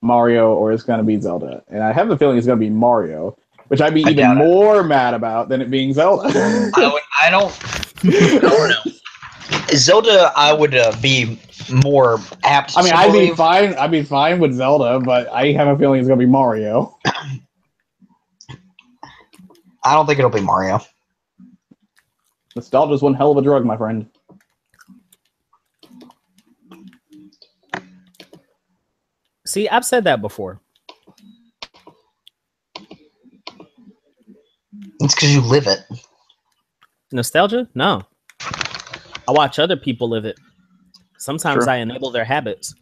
C: Mario or it's gonna be Zelda, and I have the feeling it's gonna be Mario, which I'd be even more mad about than it being Zelda.
A: I don't know. Zelda, I would be more apt.
C: I mean, I'd be fine with Zelda, but I have a feeling it's gonna be Mario.
A: I don't think it'll be Mario.
C: Nostalgia's one hell of a drug, my friend.
B: See, I've said that before.
A: It's because you live it.
B: Nostalgia? No. I watch other people live it. Sometimes I enable their habits.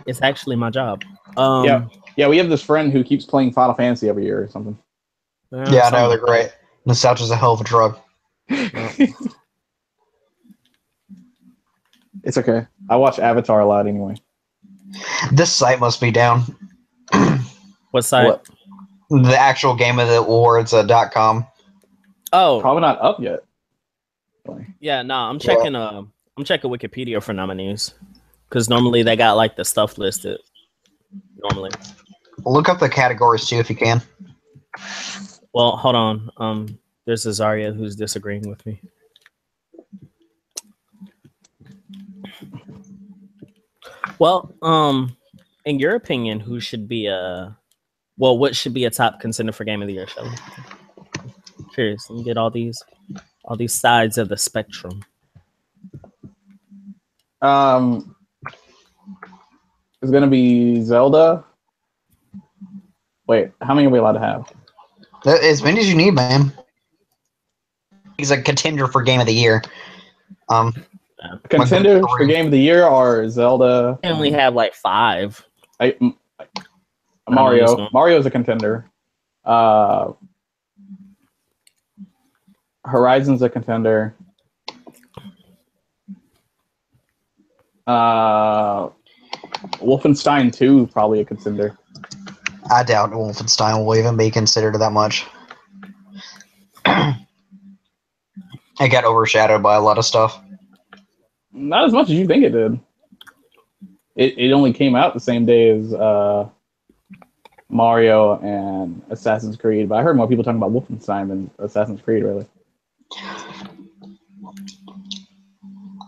B: It's actually my job.
C: Yeah, we have this friend who keeps playing Final Fantasy every year or something.
A: Yeah, I know, they're great. Nostalgia's a hell of a drug.
C: It's okay. I watch Avatar a lot anyway.
A: This site must be down.
B: What site?
C: What?
A: The actual Game of the Awards .com.
B: Oh,
C: Probably not up yet.
B: yeah. No, I'm checking. I'm checking Wikipedia for nominees because normally they got like the stuff listed. Normally,
A: look up the categories too if you can.
B: well, hold on. There's Azaria who's disagreeing with me. Well, in your opinion, who should be what should be a top contender for Game of the Year, Shellie? Curious. Let me get all these sides of the spectrum.
C: It's gonna be Zelda. Wait, how many are we allowed to have?
A: As many as you need, man. He's a contender for Game of the Year.
C: Contenders for Game of the Year are Zelda.
B: I only have like 5.
C: Mario. Mario's a contender. Horizon's a contender. Wolfenstein 2 probably a contender.
A: I doubt Wolfenstein will even be considered that much. It got overshadowed by a lot of stuff.
C: Not as much as you think it did. It only came out the same day as Mario and Assassin's Creed, but I heard more people talking about Wolfenstein than Assassin's Creed, really.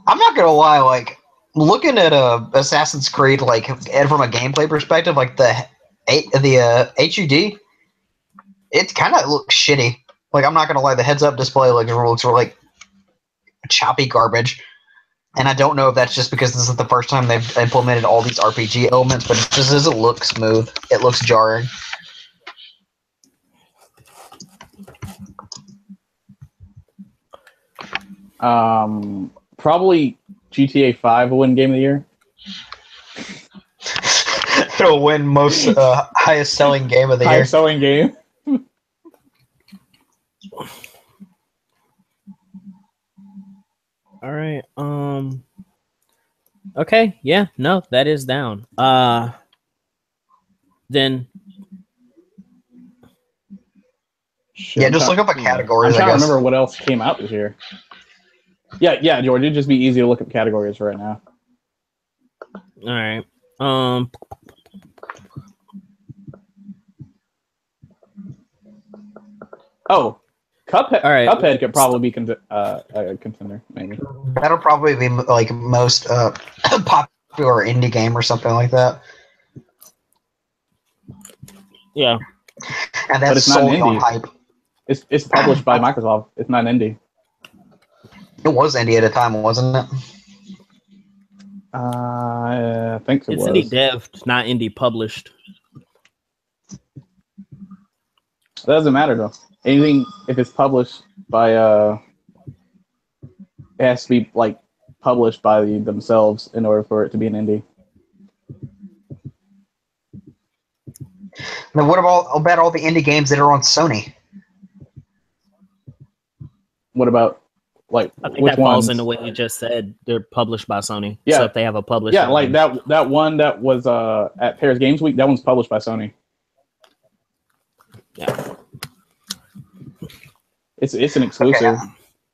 A: I'm not gonna lie, like looking at Assassin's Creed, like and from a gameplay perspective, like the HUD, it kind of looks shitty. Like I'm not gonna lie, the heads-up display looks like choppy garbage. And I don't know if that's just because this is the first time they've implemented all these RPG elements, but it just doesn't look smooth. It looks jarring.
C: Probably GTA 5 will win Game of the Year.
A: It'll win most highest selling game of the year.
C: Highest selling game.
B: All right. Okay. Yeah. No, that is down. Then.
C: Shit,
A: yeah, just look up a category.
C: I'm trying to remember what else came out this year. Yeah, George. It'd just be easy to look up categories right now.
B: All right.
C: Oh, Cuphead.
B: All right.
C: Cuphead could probably be a contender, maybe.
A: That'll probably be like most popular indie game or something like that.
B: Yeah,
A: and that's solely on hype.
C: It's published by Microsoft. It's not an indie.
A: It was indie at a time, wasn't it?
C: I think so.
B: It's indie dev, not indie published.
C: That doesn't matter though. Anything if it's published by it has to be like published by themselves in order for it to be an indie.
A: Now, what about all the indie games that are on Sony?
C: What about like
B: I think
C: which
B: that falls
C: ones?
B: into what you just said. They're published by Sony.
C: Yeah.
B: So if they have a publisher.
C: Yeah, like that one that was at Paris Games Week. That one's published by Sony.
B: Yeah.
C: It's an exclusive.
A: Okay,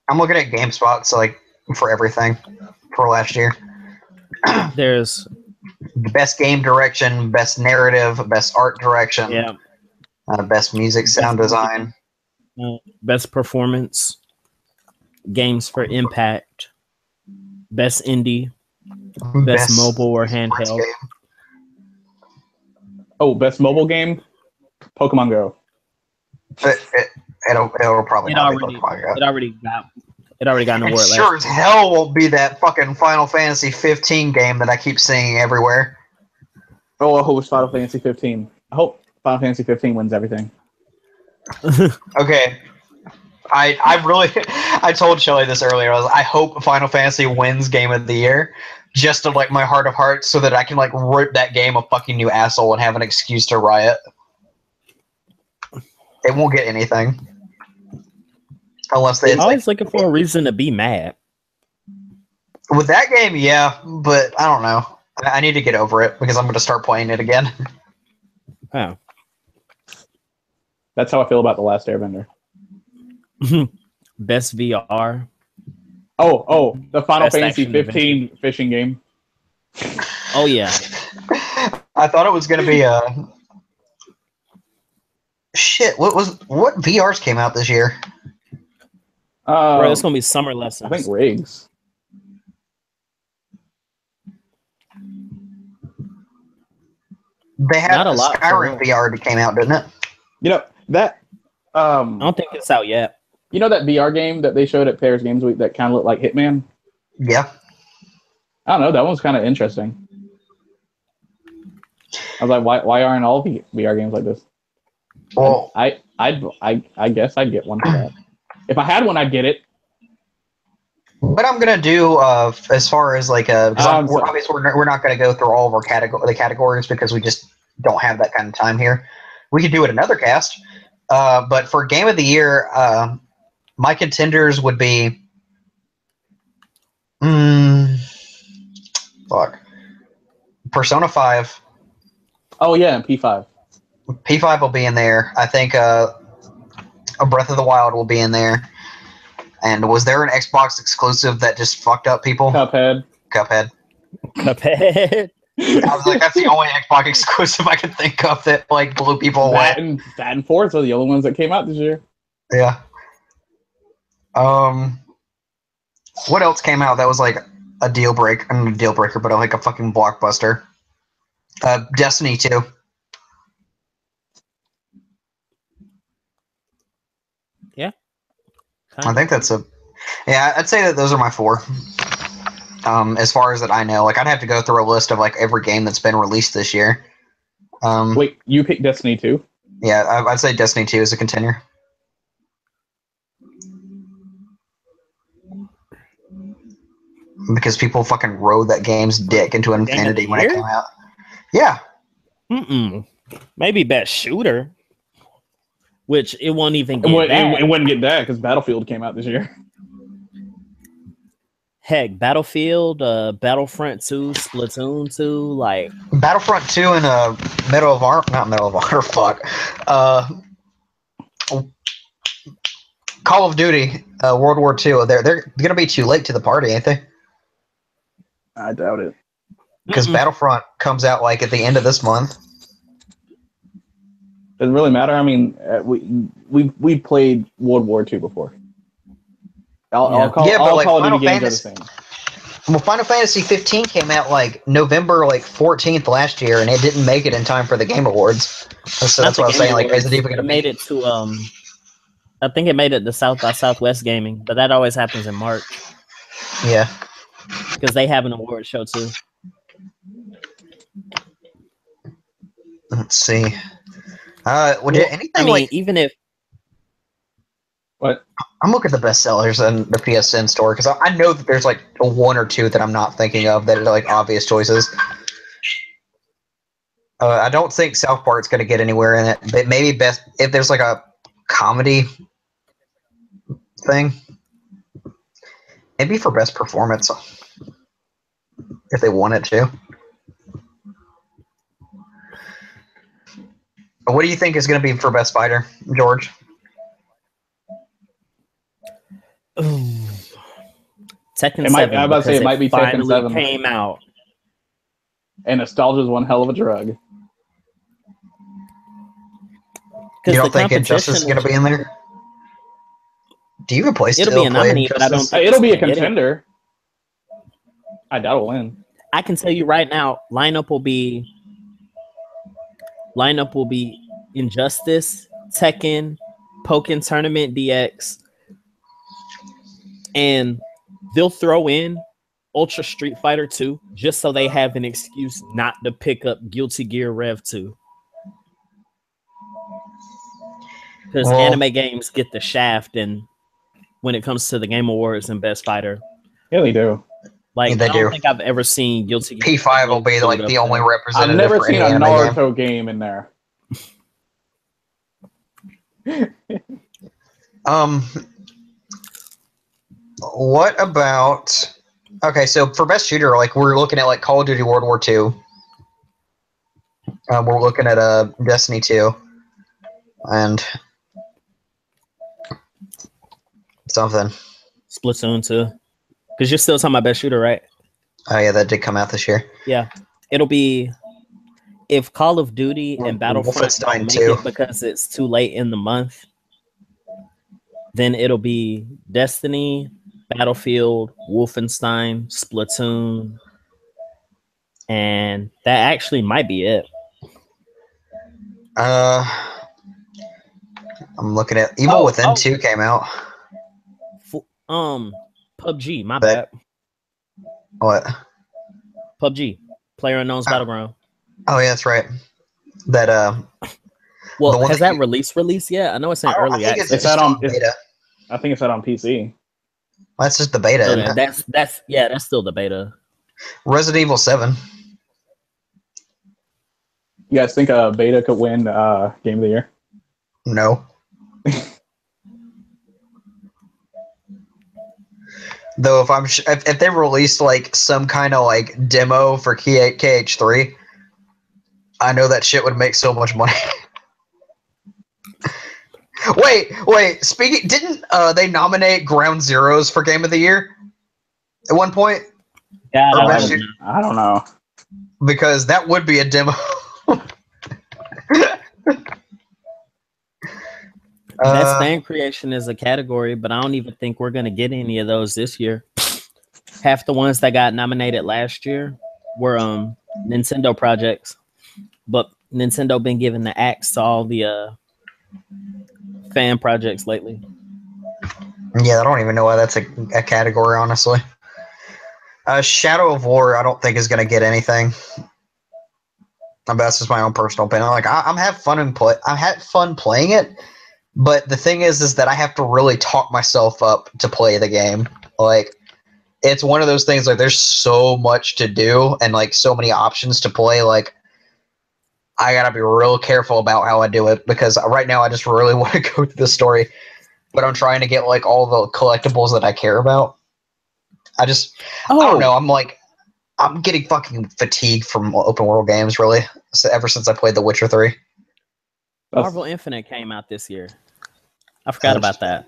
A: I'm looking at GameSpot, so like for everything for last year.
B: There's
A: the best game direction, best narrative, best art direction, best music, sound design,
B: best performance, games for impact, best indie, best mobile or handheld.
C: Oh, best mobile game, Pokemon Go.
A: It'll probably
B: it already got an award.
A: It sure as hell won't be that fucking Final Fantasy 15 game that I keep seeing everywhere.
C: Oh, I hope it's Final Fantasy 15. I hope Final Fantasy 15 wins everything.
A: Okay. I told Shellie this earlier. I hope Final Fantasy wins Game of the Year just to like my heart of hearts, so that I can like rip that game a fucking new asshole and have an excuse to riot. It won't get anything unless they.
B: Always looking for a reason to be mad.
A: With that game, yeah, but I don't know. I need to get over it because I'm going to start playing it again.
B: Oh.
C: That's how I feel about The Last Airbender.
B: Best VR.
C: Oh, the Final
B: Best
C: Fantasy
B: action
C: 15 fishing game.
B: Oh yeah.
A: I thought it was going to be a shit. What VRs came out this year?
B: Bro, it's gonna be summer lessons.
C: I think Riggs.
A: They had
B: Not a
A: a
B: lot
A: Skyrim
B: for
A: VR that came out, didn't it?
C: You know that.
B: I don't think it's out yet.
C: You know that VR game that they showed at Paris Games Week that kind of looked like Hitman?
A: Yeah.
C: I don't know. That one's kind of interesting. I was like, why aren't all VR games like this?
A: Well,
C: I guess I'd get one for that. If I had one, I'd get it.
A: what I'm gonna do, as far as like, because obviously we're not gonna go through all of our categories because we just don't have that kind of time here. We could do it another cast, but for Game of the Year, my contenders would be, Persona 5.
C: Oh yeah, P5.
A: P5 will be in there. I think a Breath of the Wild will be in there. And was there an Xbox exclusive that just fucked up people?
C: Cuphead.
A: Cuphead.
B: Cuphead.
A: I was like, that's the only Xbox exclusive I could think of that like blew people away.
C: That and Forza are the only ones that came out this year.
A: Yeah. What else came out that was like a deal breaker? Not a deal breaker, but like a fucking blockbuster. Destiny 2.
B: Yeah.
A: I think that's yeah, I'd say that those are my 4. As far as that I know, like I'd have to go through a list of like every game that's been released this year.
C: Wait, you picked Destiny 2?
A: Yeah, I'd say Destiny 2 is a contender. Because people fucking rode that game's dick into infinity when it came out. Yeah.
B: Maybe best shooter, which it won't even get
C: it wouldn't get that because Battlefield came out this year.
B: Heck, Battlefield, Battlefront 2, Splatoon 2, like
A: Battlefront 2 and not Medal of Honor, fuck. Call of Duty, World War II. They're gonna be too late to the party, ain't they?
C: I doubt it.
A: Because Battlefront comes out like at the end of this month.
C: Doesn't really matter. I mean, we played World War II before. All Call of Duty games are the same.
A: Well, Final Fantasy 15 came out like November 14th last year, and it didn't make it in time for the Game Awards. So that's what I was saying. Like, is it even going to
B: made it to I think it made it to South by Southwest Gaming, but that always happens in March.
A: Yeah,
B: because they have an award show too.
A: Let's see. Anything?
B: I mean, even if
C: what?
A: I'm looking at the bestsellers in the PSN store because I know that there's like a 1 or 2 that I'm not thinking of that are like obvious choices. I don't think South Park's going to get anywhere in it, but maybe best if there's like a comedy thing. Maybe for best performance if they wanted to. What do you think is going to be for best fighter, George?
B: Tekken 7.
C: I'm about to say it might be Tekken 7.
B: Came out.
C: And nostalgia is one hell of a drug.
A: You don't think Injustice is going to be in there? Do you even play?
B: It'll be a nominee, but I don't.
C: It'll be a contender. I doubt it'll win.
B: I can tell you right now, lineup will be Injustice, Tekken, Pokken Tournament DX, and they'll throw in Ultra Street Fighter 2 just so they have an excuse not to pick up Guilty Gear Rev 2. Because anime games get the shaft, and when it comes to the Game Awards and Best Fighter,
C: yeah, they do.
B: Like,
A: Yeah, they
B: I don't
A: do.
B: think I've ever seen Guilty Gear.
A: P5 will be like the only representative.
C: I've never
A: for
C: seen
A: any
C: a
A: anime
C: Naruto game in there.
A: What about? Okay, so for best shooter, like we're looking at like Call of Duty World War II. We're looking at Destiny 2, and something.
B: Splatoon 2. Because you're still talking about best shooter, right?
A: Oh yeah, that did come out this year.
B: Yeah. It'll be if Call of Duty and Battlefront don't make
A: 2.
B: it because it's too late in the month, then it'll be Destiny, Battlefield, Wolfenstein, Splatoon, and that actually might be it.
A: I'm looking at Evil Within 2 came out.
B: PUBG, my bad.
A: What?
B: PUBG, PlayerUnknown's Battleground.
A: Oh yeah, that's right. That
B: well, has that released yet? I know it's in early access.
C: It's out on beta. I think it's out on PC.
A: Well, that's just the beta.
B: Okay, that's still the beta.
A: Resident Evil 7.
C: You guys think a beta could win Game of the Year?
A: No. Though if they released like some kind of like demo for KH3, I know that shit would make so much money. Wait. Speaking, didn't they nominate Ground Zeroes for Game of the Year at one point?
B: Yeah,
C: I don't know.
A: Because that would be a demo.
B: Best fan creation is a category, but I don't even think we're gonna get any of those this year. Half the ones that got nominated last year were Nintendo projects, but Nintendo been giving the axe to all the fan projects lately.
A: Yeah, I don't even know why that's a category, honestly. Shadow of War, I don't think is gonna get anything. That's just my own personal opinion. Like I'm have fun and play. I had fun playing it. But the thing is that I have to really talk myself up to play the game. Like, it's one of those things, like, there's so much to do and, like, so many options to play. Like, I gotta be real careful about how I do it because right now I just really want to go through the story. But I'm trying to get, like, all the collectibles that I care about. I don't know. I'm getting fucking fatigued from open world games, really. Ever since I played The Witcher 3.
B: Marvel Infinite came out this year. I forgot about that.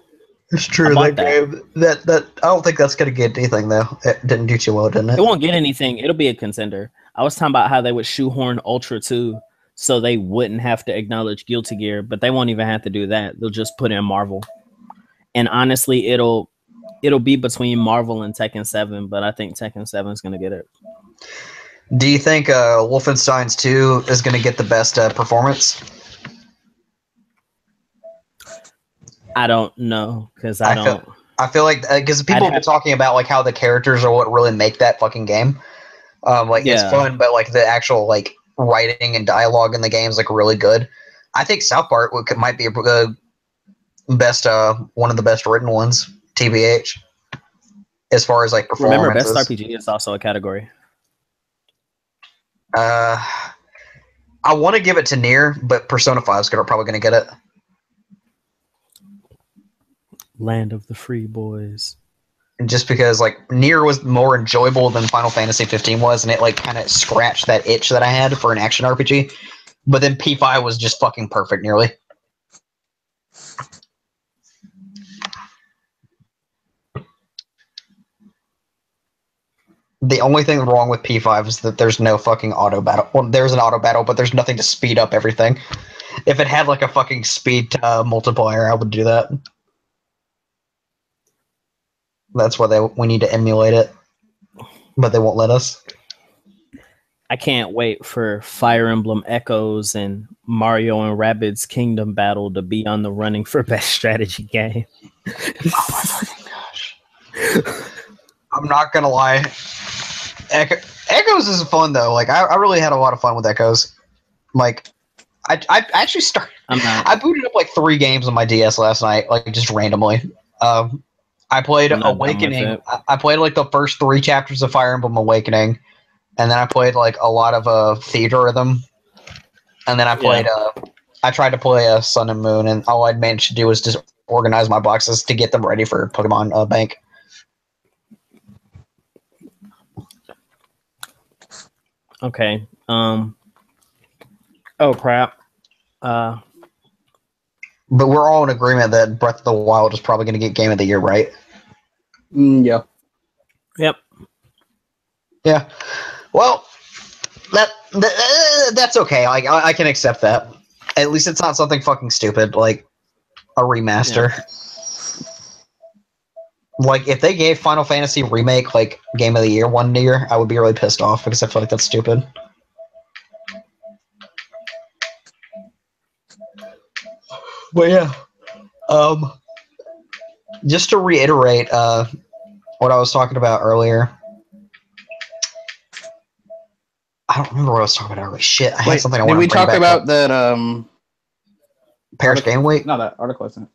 A: It's true. That game. That I don't think that's gonna get anything though. It didn't do too well, didn't it?
B: It won't get anything. It'll be a contender. I was talking about how they would shoehorn Ultra 2 so they wouldn't have to acknowledge Guilty Gear, but they won't even have to do that. They'll just put in Marvel. And honestly, it'll be between Marvel and Tekken 7, but I think Tekken 7 is gonna get it.
A: Do you think Wolfenstein's 2 is gonna get the best performance?
B: I don't know because
A: I feel like because people have been talking about like how the characters are what really make that fucking game. It's fun, but like the actual like writing and dialogue in the game is like really good. I think South Park might be a best one of the best written ones. TBH, as far as like performances.
B: Remember, best RPG is also a category.
A: I want to give it to Nier, but Persona 5 is probably going to get it.
B: Land of the Free Boys.
A: And just because like Nier was more enjoyable than Final Fantasy 15 was, and it like kind of scratched that itch that I had for an action RPG. But then P5 was just fucking perfect, nearly. The only thing wrong with P5 is that there's no fucking auto battle. Well, there's an auto battle, but there's nothing to speed up everything. If it had like a fucking speed multiplier, I would do that. That's why we need to emulate it, but they won't let us.
B: I can't wait for Fire Emblem Echoes and Mario and Rabbids Kingdom Battle to be on the running for best strategy game.
A: Oh my fucking gosh! I'm not gonna lie. Echoes is fun though. Like I really had a lot of fun with Echoes. Like I actually started. I booted up like 3 games on my DS last night, like just randomly. I played
B: I'm not done with
A: Awakening.
B: it.
A: I played like the first 3 chapters of Fire Emblem Awakening, and then I played like a lot of Theatrhythm, and then I played. I tried to play Sun and Moon, and all I'd managed to do was just organize my boxes to get them ready for Pokemon Bank.
B: Okay. Oh crap.
A: But we're all in agreement that Breath of the Wild is probably going to get Game of the Year, right?
C: Yeah.
B: Yep.
A: Yeah. Well, that's okay. I can accept that. At least it's not something fucking stupid like a remaster.
B: Yeah.
A: Like if they gave Final Fantasy Remake like Game of the Year one year, I would be really pissed off because I feel like that's stupid. But yeah, just to reiterate what I was talking about earlier. I don't remember what I was talking about earlier. Shit, I had something I wanted to bring back.
C: Did we talk about
A: up.
C: that?
A: Paris Game Week?
C: No, that article isn't.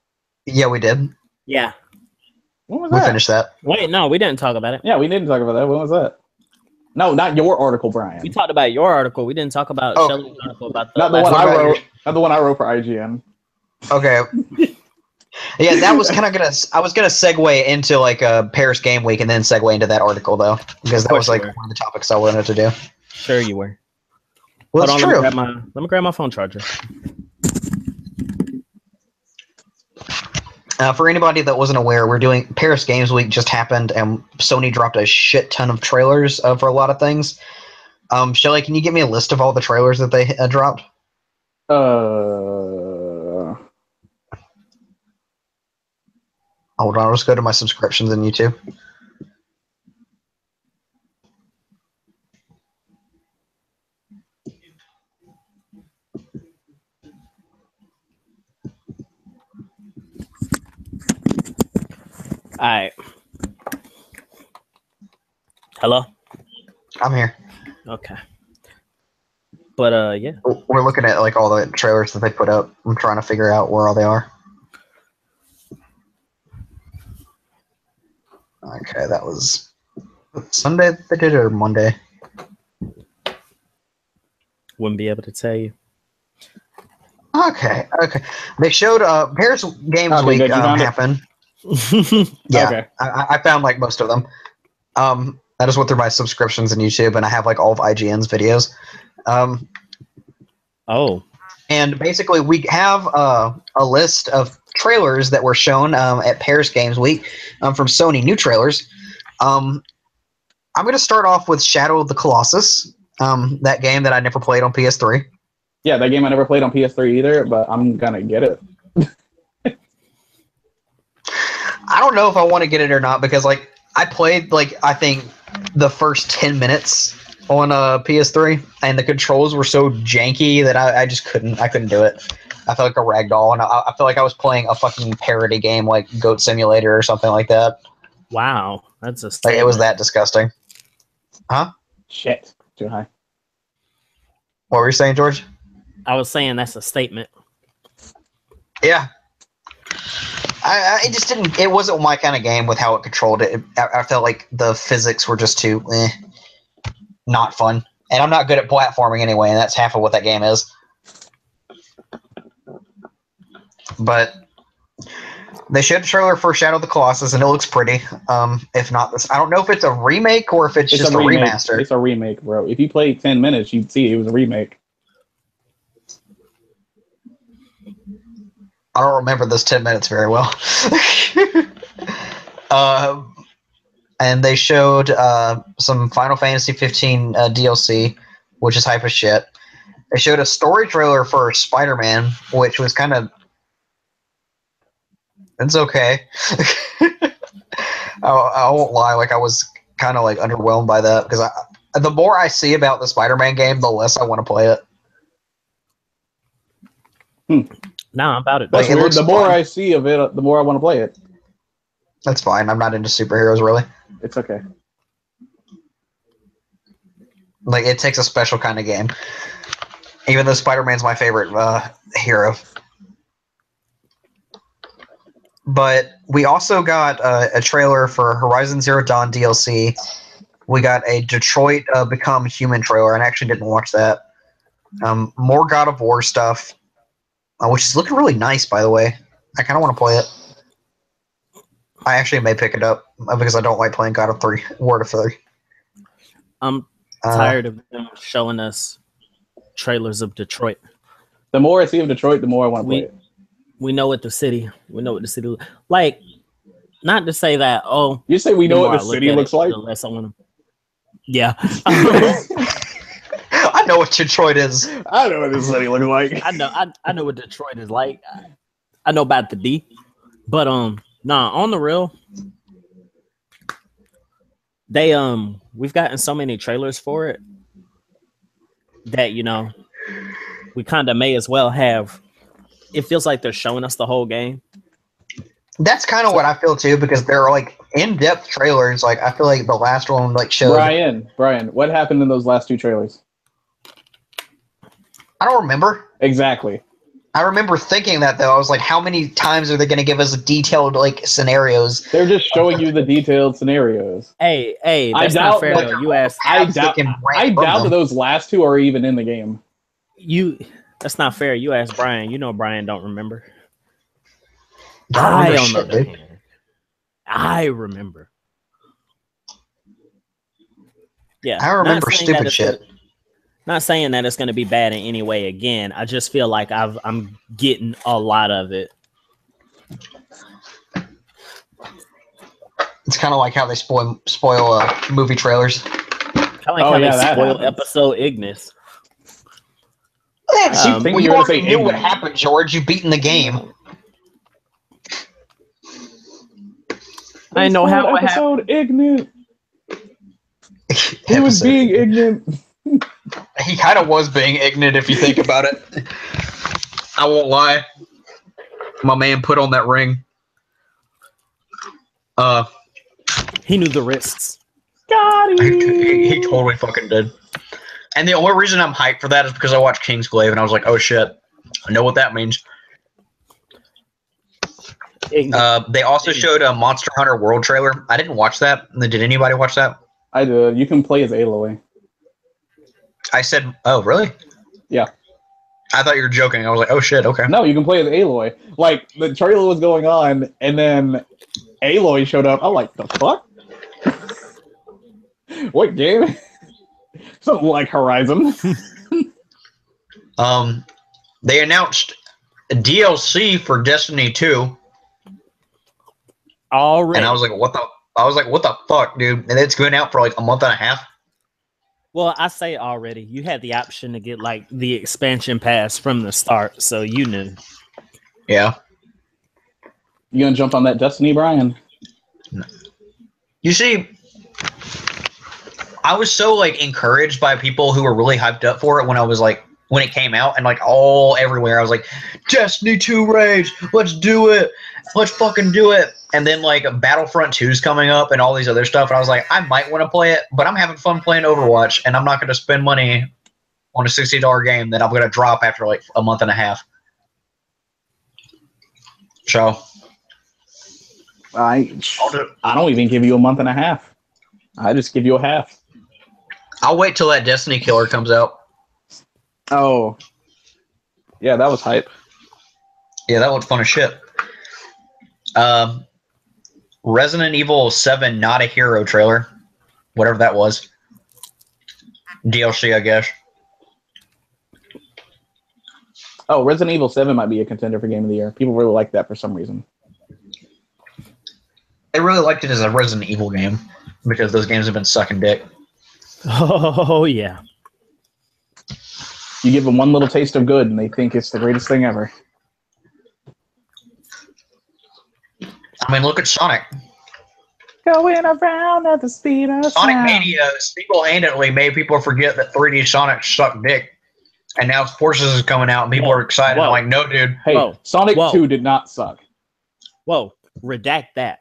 A: Yeah, we did.
B: Yeah.
C: When was
A: We
C: that?
A: finished that.
B: Wait, no, we didn't talk about it.
C: Yeah, we didn't talk about that. When was that? No, not your article, Brian.
B: We talked about your article. We didn't talk about Shelley's article about the
C: not the one I wrote. Not the one I wrote for IGN.
A: Okay. Yeah, that was kind of gonna. I was gonna segue into like Paris Game Week and then segue into that article though, because that was like one of the topics I wanted to do.
B: Sure, you were.
A: Well, that's true.
B: Let me grab my phone charger.
A: For anybody that wasn't aware, we're doing Paris Games Week just happened, and Sony dropped a shit ton of trailers for a lot of things. Shelly, can you give me a list of all the trailers that they dropped? Hold on, I'll just go to my subscriptions on YouTube.
B: All right. Hello?
A: I'm here.
B: Okay. But yeah.
A: We're looking at like all the trailers that they put up. I'm trying to figure out where all they are. Okay, that was Sunday they did it or Monday?
B: Wouldn't be able to tell you.
A: Okay. They showed Paris Games Week happen. Yeah, okay. I found like most of them. I just went through my subscriptions on YouTube, and I have like all of IGN's videos. And basically, we have a list of trailers that were shown at Paris Games Week from Sony, new trailers. I'm going to start off with Shadow of the Colossus, that game that I never played on PS3.
C: Yeah, that game I never played on PS3 either, but I'm going to get it.
A: I don't know if I want to get it or not, because like I played like I think the first 10 minutes on PS3, and the controls were so janky that I just couldn't do it. I felt like a ragdoll, and I feel like I was playing a fucking parody game like Goat Simulator or something like that.
B: Wow, that's
A: like, it was that disgusting. Huh?
C: Shit, too high.
A: What were you saying, George?
B: I was saying that's a statement.
A: Yeah. I just didn't. It wasn't my kind of game with how it controlled it. I felt like the physics were just too not fun, and I'm not good at platforming anyway, and that's half of what that game is. But they showed a trailer for Shadow of the Colossus, and it looks pretty. If not this, I don't know if it's a remake or if it's just a remaster.
C: It's a remake, bro. If you played 10 minutes, you'd see it was a remake.
A: I don't remember those 10 minutes very well. And they showed some Final Fantasy 15 DLC, which is hype as shit. They showed a story trailer for Spider-Man, which was kind of... It's okay. I won't lie, like I was kind of like underwhelmed by that, because the more I see about the Spider-Man game, the less I want to play it.
B: No, I'm about it.
C: That's weird. The more I see of it, the more I want to play it.
A: That's fine. I'm not into superheroes, really.
C: It's okay.
A: Like, it takes a special kind of game. Even though Spider-Man's my favorite hero. But we also got a trailer for Horizon Zero Dawn DLC. We got a Detroit Become Human trailer, and I actually didn't watch that. More God of War stuff, which is looking really nice, by the way. I kind of want to play it. I actually may pick it up because I don't like playing God of War of 3.
B: I'm tired of them showing us trailers of Detroit.
C: The more I see of Detroit, the more I want to play it.
B: We know what the city. Like. Not to say that. Oh,
C: you say we know what the city looks like.
B: The less I want to. Yeah.
A: I know what Detroit is.
C: I know what this city looks like.
B: I know what Detroit is like. I know about the D, but nah, on the real, they we've gotten so many trailers for it that we kind of may as well have. It feels like they're showing us the whole game.
A: That's kind of what I feel too, because they're like in-depth trailers. Like I feel like the last one like showed.
C: Brian, what happened in those last 2 trailers?
A: I don't remember
C: exactly.
A: I remember thinking that though. I was like, how many times are they going to give us detailed like scenarios?
C: They're just showing you the detailed scenarios.
B: Hey, that's not fair though. You asked.
C: I doubt that those last 2 are even in the game.
B: That's not fair. You asked Brian. Brian don't remember. I remember. Yeah,
A: I remember stupid shit.
B: Not saying that it's going to be bad in any way. Again, I just feel like I'm getting a lot of it.
A: It's kind of like how they spoil movie trailers.
B: Kind of like how they spoil episode Ignis.
A: You already knew what happened, George. You've beaten the game.
B: I know how it happened.
C: Ignorant. He was being ignorant.
A: He kind of was being ignorant if you think about it. I won't lie. My man put on that ring.
B: He knew the risks.
C: Got him.
A: He totally fucking did. And the only reason I'm hyped for that is because I watched Kingsglaive and I was like, oh shit, I know what that means. They also showed a Monster Hunter World trailer. I didn't watch that. Did anybody watch that?
C: I did. You can play as Aloy.
A: I said, oh, really?
C: Yeah.
A: I thought you were joking. I was like, oh, shit, okay.
C: No, you can play as Aloy. Like, the trailer was going on, and then Aloy showed up. I'm like, the fuck? What game? Something like Horizon.
A: They announced a DLC for Destiny 2.
B: Already.
A: And I was like, what the fuck, dude? And it's going out for like a month and a half.
B: Well, I say already. You had the option to get like the expansion pass from the start, so you knew.
A: Yeah.
C: You gonna jump on that Destiny, Brian?
A: No. You see, I was so like encouraged by people who were really hyped up for it when it came out, and like all everywhere I was like, Destiny 2 Rage, let's do it. Let's fucking do it. And then like Battlefront 2 is coming up and all these other stuff, and I was like, I might want to play it, but I'm having fun playing Overwatch, and I'm not going to spend money on a $60 game that I'm going to drop after like a month and a half. So
C: I don't even give you a month and a half. I just give you a half.
A: I'll wait till that Destiny killer comes out.
C: Oh. Yeah, that was hype.
A: Yeah, that looked fun as shit. Resident Evil 7 Not a Hero trailer. Whatever that was. DLC, I guess.
C: Oh, Resident Evil 7 might be a contender for Game of the Year. People really like that for some reason.
A: They really liked it as a Resident Evil game because those games have been sucking dick.
B: Oh, yeah.
C: You give them one little taste of good and they think it's the greatest thing ever.
A: I mean, look at Sonic.
C: Going around at the speed of
A: Sonic
C: sound.
A: Mania single-handedly made people forget that 3D Sonic sucked dick. And now Forces is coming out and people are excited. I'm like, no, dude.
C: Hey, Sonic 2 did not suck.
B: Whoa, redact that.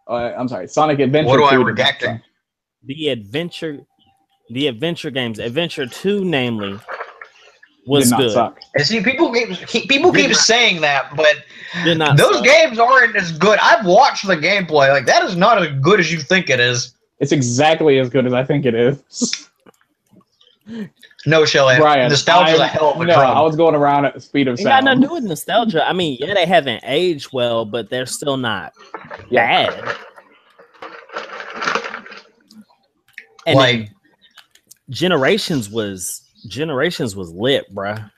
C: I'm sorry, Sonic Adventure 2.
A: What am I redacting?
B: The adventure games, Adventure 2, namely, was
C: did not
B: good.
C: suck.
A: And see, people keep saying that, but
B: Did not
A: those
B: suck.
A: games aren't as good. I've watched the gameplay. Like, that is not as good as you think it is.
C: It's exactly as good as I think it is.
A: No, Shelly.
C: Brian,
A: Nostalgia's a hell of a
C: no,
A: drug.
C: I was going around at the speed of
B: It got nothing
C: sound.
B: to do with nostalgia. I mean, yeah, they haven't aged well, but they're still not bad. And
A: Like-
B: then Generations was lit, bruh.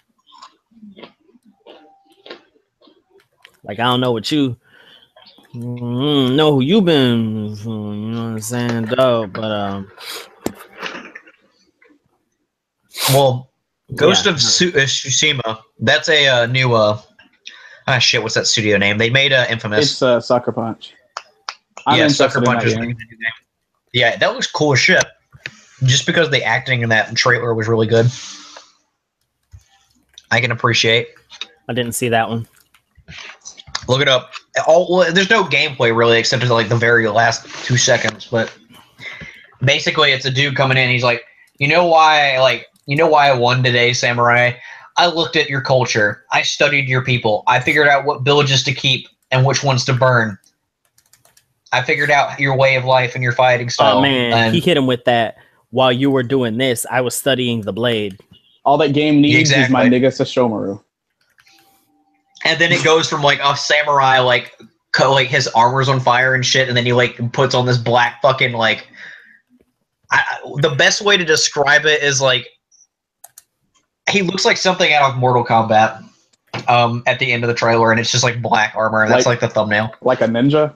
B: Like, I don't know what you know who you been, you know what I'm saying, dog, but
A: Well, Ghost
B: yeah.
A: of Tsushima. That's a new shit. What's that studio name? They made Infamous.
C: It's Sucker Punch. I'm
A: Yeah,
C: interested
A: Sucker
C: in
A: Punch
C: that
A: is
C: game.
A: making a new game. Yeah, that looks cool as shit. Just because the acting in that trailer was really good, I can appreciate.
B: I didn't see that one.
A: Look it up. There's no gameplay really, except for like the very last 2 seconds. But basically, it's a dude coming in. He's like, you know why I won today, Samurai? I looked at your culture. I studied your people. I figured out what villages to keep and which ones to burn. I figured out your way of life and your fighting style.
B: Oh man,
A: and
B: he hit him with that. While you were doing this, I was studying the blade.
C: All that game needs is my
A: Exactly.
C: nigga Sashomaru.
A: And then it goes from like a samurai like his armor's on fire and shit, and then he like puts on this black fucking like. The best way to describe it is like he looks like something out of Mortal Kombat. At the end of the trailer, and it's just like black armor, and that's like the thumbnail.
C: Like a ninja?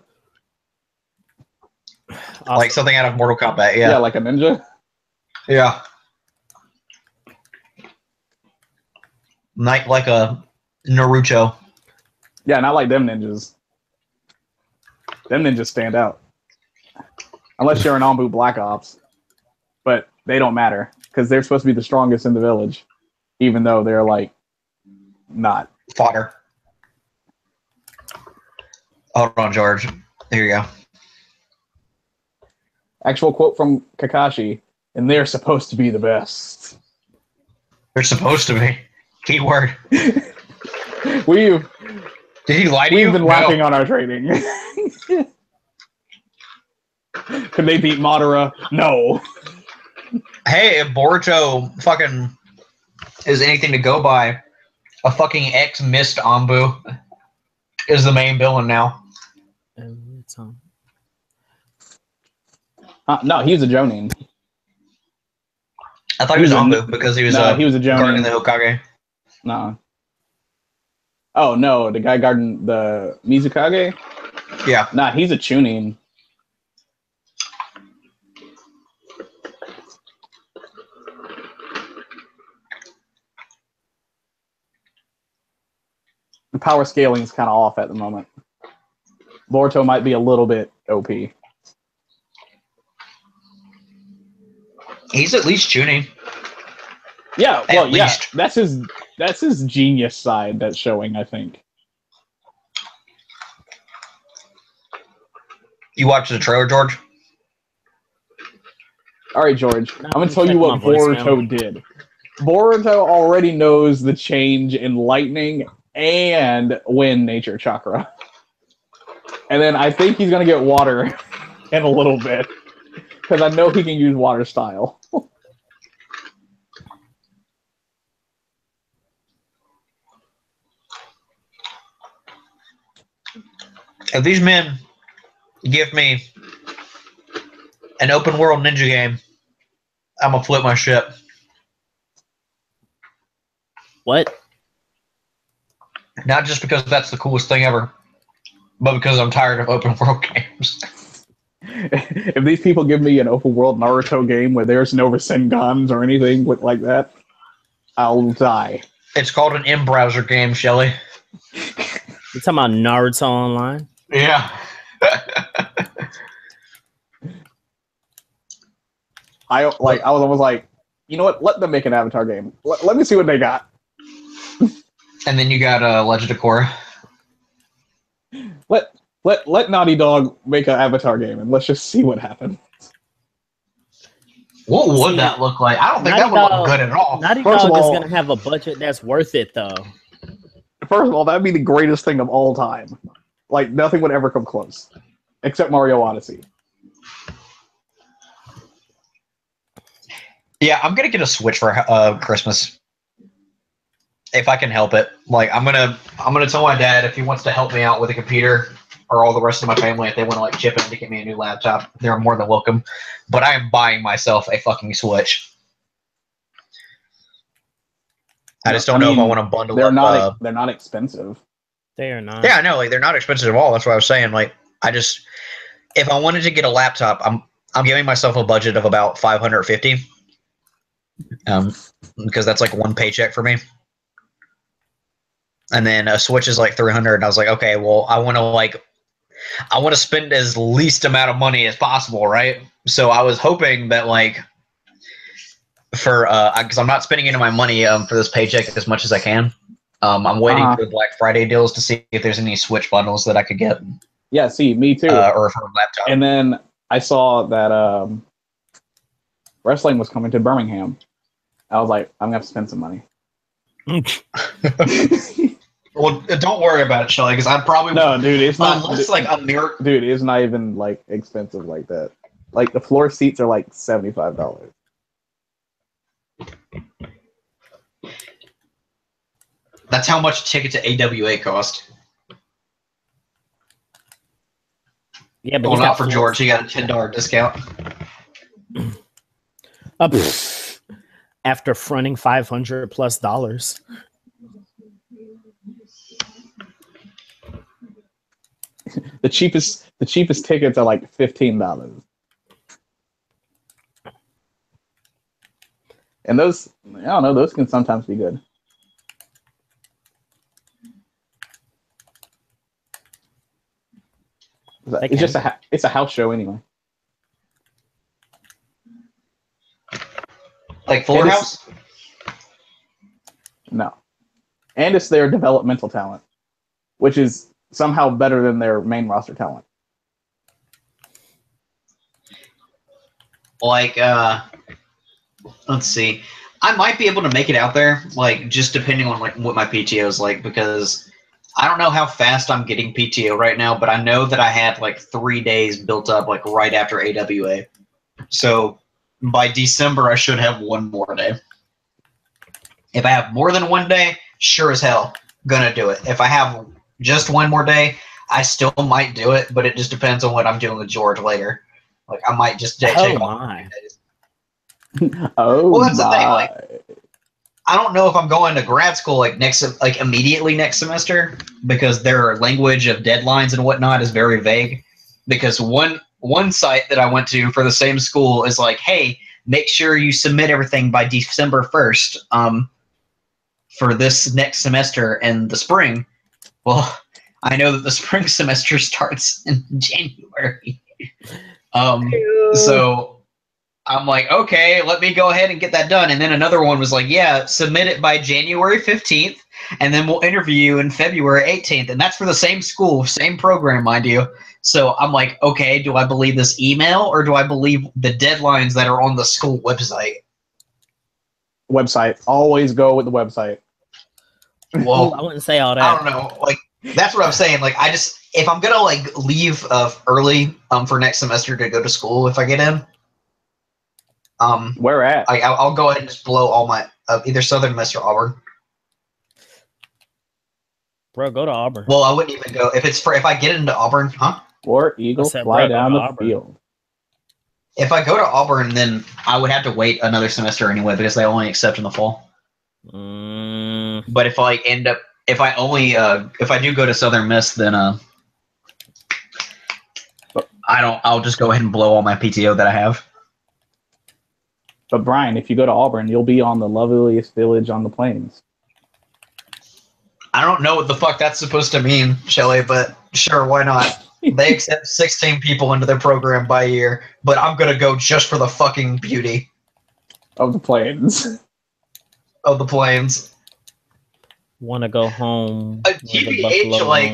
B: Awesome.
A: Like something out of Mortal Kombat,
C: Yeah, like a ninja?
A: Yeah. Like a Naruto.
C: Yeah, not like them ninjas. Them ninjas stand out. Unless you're an Ambu Black Ops. But they don't matter, because they're supposed to be the strongest in the village. Even though they're like not.
A: Fodder. Hold on, George. Here you go.
C: Actual quote from Kakashi, and they're supposed to be the best.
A: They're supposed to be. Keyword.
C: We've
A: Did he lie to you?
C: been laughing on our trading. Could they beat Madara? No.
A: Hey, if Boruto fucking is anything to go by, a fucking ex-missed Ambu is the main villain now.
C: No, he was a Jonin.
A: I thought he was Ambu because he was
C: he was a Jonin.
A: guarding the Hokage.
C: No. Oh no, the guy guarding the Mizukage?
A: Yeah.
C: Nah, he's a Chunin. The power scaling is kind of off at the moment. Boruto might be a little bit OP.
A: He's at least tuning.
C: Yeah, well,
A: At
C: yeah,
A: least.
C: that's his genius side that's showing, I think.
A: You watched the trailer, George?
C: All right, George,
B: No,
C: I'm gonna
B: I'm
C: tell you
B: checking
C: what
B: my voicemail.
C: Boruto did. Boruto already knows the change in lightning and wind nature chakra. And then I think he's gonna get water in a little bit. Because I know he can use water style.
A: If these men give me an open world ninja game, I'm gonna flip my shit.
B: What?
A: Not just because that's the coolest thing ever, but because I'm tired of open world games.
C: If these people give me an open world Naruto game where there's no Rasengan's or anything like that, I'll die.
A: It's called an in-browser game, Shelly.
B: You talking about Naruto Online?
A: Yeah.
C: I was almost like, you know what? Let them make an Avatar game. Let me see what they got.
A: And then you got Legend of Korra.
C: Let Naughty Dog make an Avatar game and let's just see what happens.
A: What would that look like? I don't think that would look good at all.
B: Naughty
C: First of
B: Dog is
C: all-
B: gonna have a budget that's worth it, though.
C: First of all, that'd be the greatest thing of all time. Like, nothing would ever come close. Except Mario Odyssey.
A: Yeah, I'm gonna get a Switch for Christmas. If I can help it. Like, I'm gonna tell my dad if he wants to help me out with a computer, or all the rest of my family, if they want to like chip in to get me a new laptop, they're more than welcome. But I am buying myself a fucking Switch. I just don't know if I want to bundle up.
C: They're not expensive.
B: They are not.
A: Yeah, I know. Like, they're not expensive at all. That's what I was saying. Like, if I wanted to get a laptop, I'm giving myself a budget of about $550. Because that's like one paycheck for me. And then a Switch is like $300, and I was like, okay, well, I want to spend as least amount of money as possible, right? So I was hoping that like for because I'm not spending any of my money for this paycheck as much as I can. I'm waiting for the Black Friday deals to see if there's any Switch bundles that I could get.
C: Yeah, see, me too.
A: Or for a laptop.
C: And then I saw that wrestling was coming to Birmingham. I was like, I'm gonna have to spend some money.
A: Well, don't worry about it, Shelly, because I probably
C: no, dude. It's not
A: unless like a mirror.
C: Dude, it's not even like expensive like that. Like the floor seats are like $75.
A: That's how much a ticket to AWA cost.
B: Yeah, but
A: well, not for George. He got a $10 discount.
B: After fronting $500+.
C: The cheapest tickets are like $15. And those, I don't know, those can sometimes be good. It's just it's a house show anyway.
A: Like Fuller House?
C: No. And it's their developmental talent, which is somehow better than their main roster talent.
A: Like, let's see. I might be able to make it out there, like, just depending on like what my PTO is like, because I don't know how fast I'm getting PTO right now, but I know that I had like 3 days built up like right after AWA. So by December, I should have 1 more day. If I have more than 1 day, sure as hell, gonna do it. If I have just 1 more day, I still might do it, but it just depends on what I'm doing with George later. Like, I might just take off.
C: Oh,
A: well, that's the thing. Like, I don't know if I'm going to grad school like immediately next semester, because their language of deadlines and whatnot is very vague. Because one site that I went to for the same school is like, hey, make sure you submit everything by December 1st for this next semester in the spring. Well, I know that the spring semester starts in January. So I'm like, okay, let me go ahead and get that done. And then another one was like, yeah, submit it by January 15th, and then we'll interview you in February 18th. And that's for the same school, same program, mind you. So I'm like, okay, do I believe this email, or do I believe the deadlines that are on the school website?
C: Website. Always go with the website.
B: Well, I wouldn't say all that.
A: I don't know. Like, that's what I'm saying. Like, if I'm gonna like leave early for next semester to go to school, if I get in,
C: where at?
A: I'll go ahead and just blow all my either Southern Miss or Auburn.
B: Bro, go to Auburn.
A: Well, I wouldn't even go if I get into Auburn, huh?
C: Or Eagle fly down the field.
A: If I go to Auburn, then I would have to wait another semester anyway, because they only accept in the fall. But if I if I do go to Southern Miss, then I'll just go ahead and blow all my PTO that I have.
C: But Brian, if you go to Auburn, you'll be on the loveliest village on the plains.
A: I don't know what the fuck that's supposed to mean, Shelly, but sure, why not? They accept 16 people into their program by year, but I'm gonna go just for the fucking beauty
C: of the plains.
A: Of the plains.
B: Want to go home?
A: TBH, like,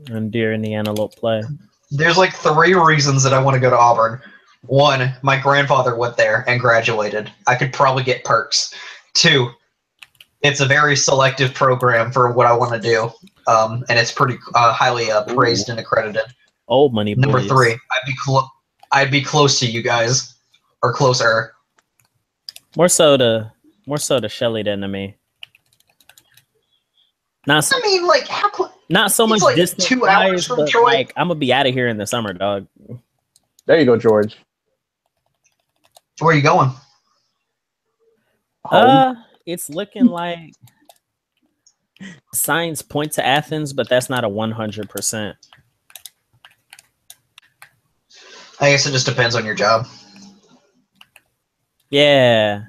B: and deer and the antelope play.
A: There's like 3 reasons that I want to go to Auburn. 1, my grandfather went there and graduated. I could probably get perks. 2, it's a very selective program for what I want to do, and it's pretty highly praised and accredited.
B: Old money boys.
A: Number 3, I'd be close to you guys, or closer.
B: More so to Shellie than to me.
A: I mean, like, how close?
B: Not so much
A: like
B: distance
A: 2 hours from Troy.
B: Like, I'm gonna be out of here in the summer, dog.
C: There you go, George.
A: Where are you going?
C: Home.
B: It's looking like signs point to Athens, but that's not a 100%.
A: I guess it just depends on your job.
B: Yeah.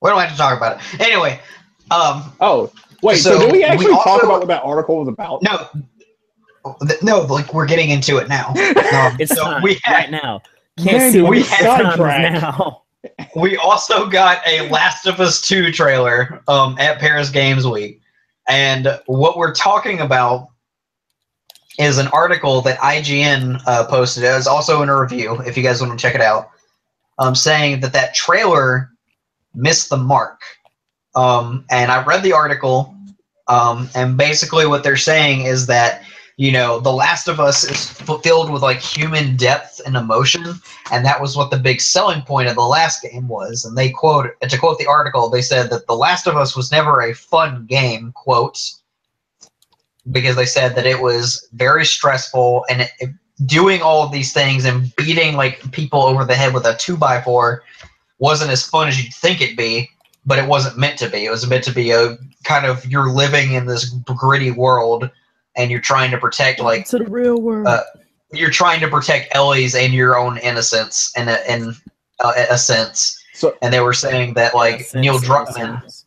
A: We don't have to talk about it. Anyway.
C: Oh, wait. So did we actually talk about what that article was about?
A: No. Like, we're getting into it now.
B: It's
A: so
B: time,
A: we
B: right now. Can't see
C: we
B: time now.
A: We also got a Last of Us 2 trailer at Paris Games Week. And what we're talking about is an article that IGN posted. It was also in a review, if you guys want to check it out, saying that trailer missed the mark. And I read the article, and basically what they're saying is that, you know, The Last of Us is filled with like human depth and emotion, and that was what the big selling point of the last game was. And to quote the article, they said that The Last of Us was never a fun game, quotes, because they said that it was very stressful, and doing all of these things and beating like people over the head with a 2x4 wasn't as fun as you'd think it'd be, but it wasn't meant to be. It was meant to be a kind of, you're living in this gritty world and you're trying to protect like
B: to the real world.
A: You're trying to protect Ellie's and your own innocence in a sense. So, and they were saying that like Neil Druckmann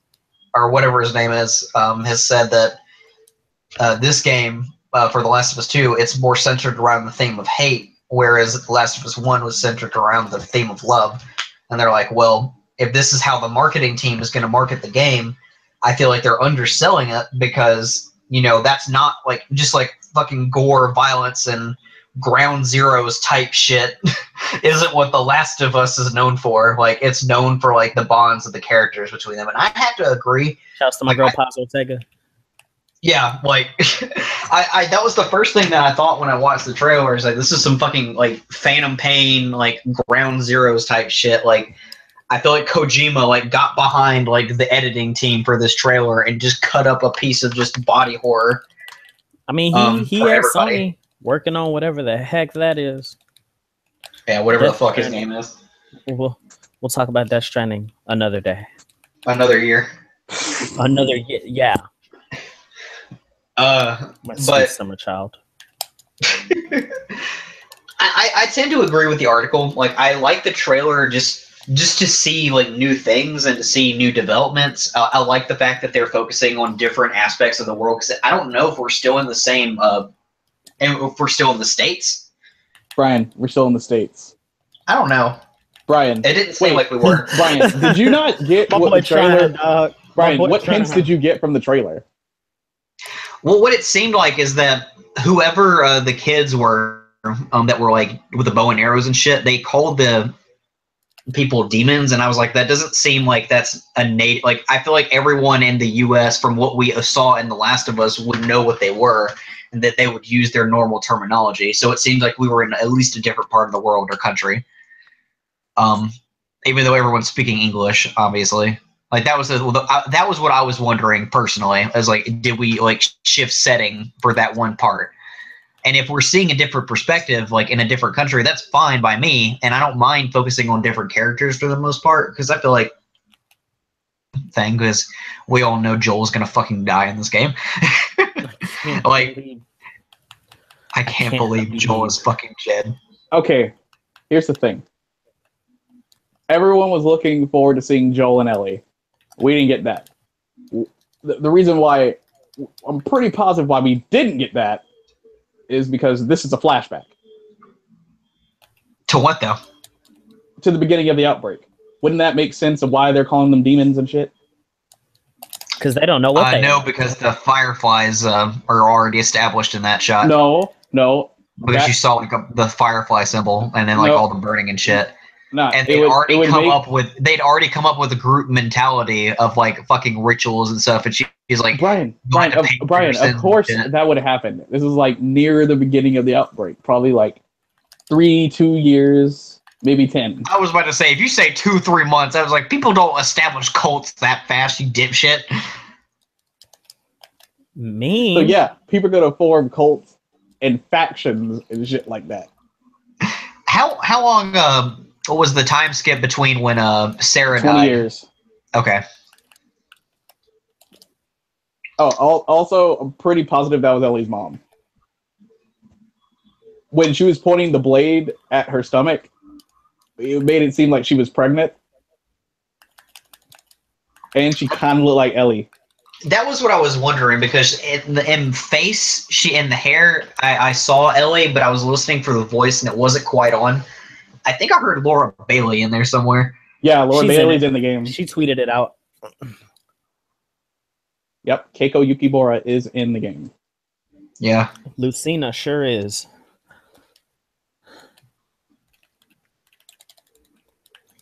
A: or whatever his name is has said that this game for The Last of Us 2, it's more centered around the theme of hate, whereas The Last of Us 1 was centered around the theme of love. And they're like, well, if this is how the marketing team is going to market the game, I feel like they're underselling it because, you know, that's not like just like fucking gore, violence, and ground zeroes type shit isn't what The Last of Us is known for. Like, it's known for like the bonds of the characters between them. And I have to agree.
B: Shouts to my girl, Paz Ortega.
A: Yeah, like I that was the first thing that I thought when I watched the trailer. Is like, this is some fucking like Phantom Pain, like ground zeroes type shit. Like, I feel like Kojima like got behind like the editing team for this trailer and just cut up a piece of just body horror.
B: I mean, he has Sony working on whatever the heck that is.
A: Yeah, whatever the fuck his name is.
B: We'll talk about Death Stranding another day.
A: Another year.
B: Another year, yeah. My sweet summer child.
A: I tend to agree with the article. Like, I like the trailer just to see like new things and to see new developments. I like the fact that they're focusing on different aspects of the world, because I don't know if we're still in the same and if we're still in the States.
C: Brian, we're still in the States.
A: I don't know.
C: Brian,
A: it didn't seem like we were.
C: Brian, did you not get what the trailer? Brian, what hints did you get from the trailer?
A: Well, what it seemed like is that whoever the kids were that were like with the bow and arrows and shit, they called the people demons, and I was like, that doesn't seem like that's a native. Like, I feel like everyone in the U.S. from what we saw in The Last of Us would know what they were, and that they would use their normal terminology. So it seemed like we were in at least a different part of the world or country. Even though everyone's speaking English, obviously. Like, that was what I was wondering personally. I was like, did we like shift setting for that one part? And if we're seeing a different perspective, like in a different country, that's fine by me. And I don't mind focusing on different characters for the most part, because I feel like because we all know Joel's gonna fucking die in this game. Like, I can't believe Joel is fucking dead.
C: Okay, here's the thing. Everyone was looking forward to seeing Joel and Ellie. We didn't get that. The reason why I'm pretty positive why we didn't get that is because this is a flashback.
A: To what, though?
C: To the beginning of the outbreak. Wouldn't that make sense of why they're calling them demons and shit?
B: Because they don't know what they
A: No,
B: are.
A: because the fireflies are already established in that shot.
C: No.
A: Because you saw like the firefly symbol and then like all the burning and shit. And they'd already come up with a group mentality of like fucking rituals and stuff. And she's like,
C: Brian, of course that would have happened. This is like near the beginning of the outbreak, probably like 2 years, maybe 10.
A: I was about to say, if you say 2-3 months, I was like, people don't establish cults that fast, you dipshit.
B: Me?
C: So yeah, people are gonna form cults and factions and shit like that.
A: How long what was the time skip between when Sarah
C: 20
A: died?
C: years.
A: Okay.
C: Oh, also, I'm pretty positive that was Ellie's mom. When she was pointing the blade at her stomach, it made it seem like she was pregnant. And she kind of looked like Ellie.
A: That was what I was wondering, because in the face, in the hair, I saw Ellie, but I was listening for the voice and it wasn't quite on. I think I heard Laura Bailey in there somewhere.
C: Yeah, Laura Bailey's in the game.
B: She tweeted it out.
C: Yep, Keiko Yukibora is in the game.
A: Yeah.
B: Lucina sure is.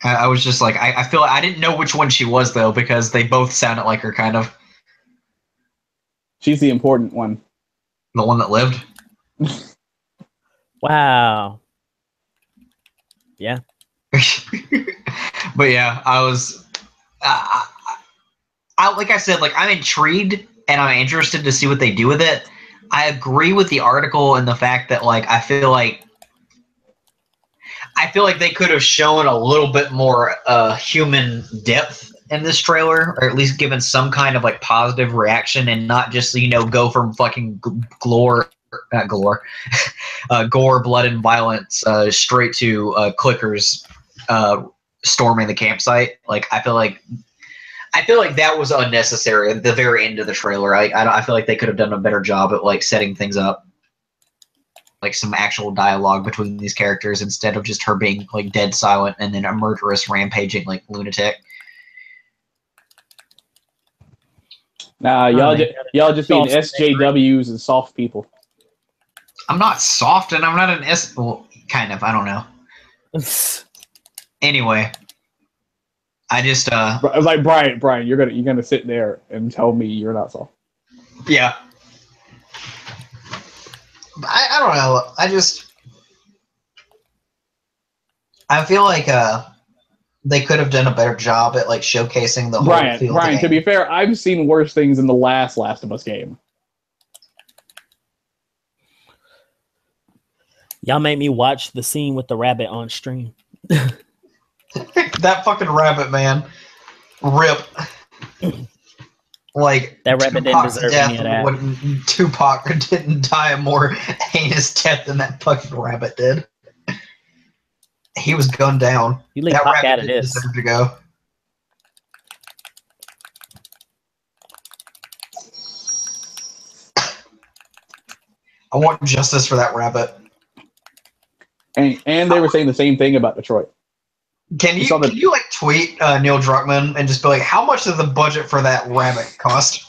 A: I was just like, I feel I didn't know which one she was, though, because they both sounded like her, kind of.
C: She's the important one.
A: The one that lived?
B: Wow. Yeah.
A: But yeah, I was... like I said, like, I'm intrigued, and I'm interested to see what they do with it. I agree with the article and the fact that, like, I feel like they could have shown a little bit more human depth in this trailer, or at least given some kind of like positive reaction, and not just go from fucking gore, blood, and violence straight to clickers storming the campsite. Like I feel like that was unnecessary at the very end of the trailer. I feel like they could have done a better job at like setting things up, like some actual dialogue between these characters, instead of just her being like dead silent and then a murderous rampaging like lunatic.
C: Nah, y'all just being SJWs and soft people.
A: I'm not soft, and I'm not an S. Well, kind of. I don't know. Anyway, I just
C: like Brian, you're gonna sit there and tell me you're not soft.
A: Yeah. I don't know. I feel like they could have done a better job at like showcasing the whole feel of the
C: Brian,
A: game.
C: to be fair, I've seen worse things in the Last of Us game.
B: Y'all made me watch the scene with the rabbit on stream.
A: That fucking rabbit, man. Rip. Like
B: that rabbit didn't deserve any of that.
A: Tupac didn't die a more heinous death than that fucking rabbit did. He was gunned down.
B: You leave
A: that
B: Pac
A: rabbit
B: out of
A: didn't
B: this.
A: deserve to go. I want justice for that rabbit.
C: And they were saying the same thing about Detroit.
A: Can you like tweet Neil Druckmann and just be like, how much did the budget for that rabbit cost?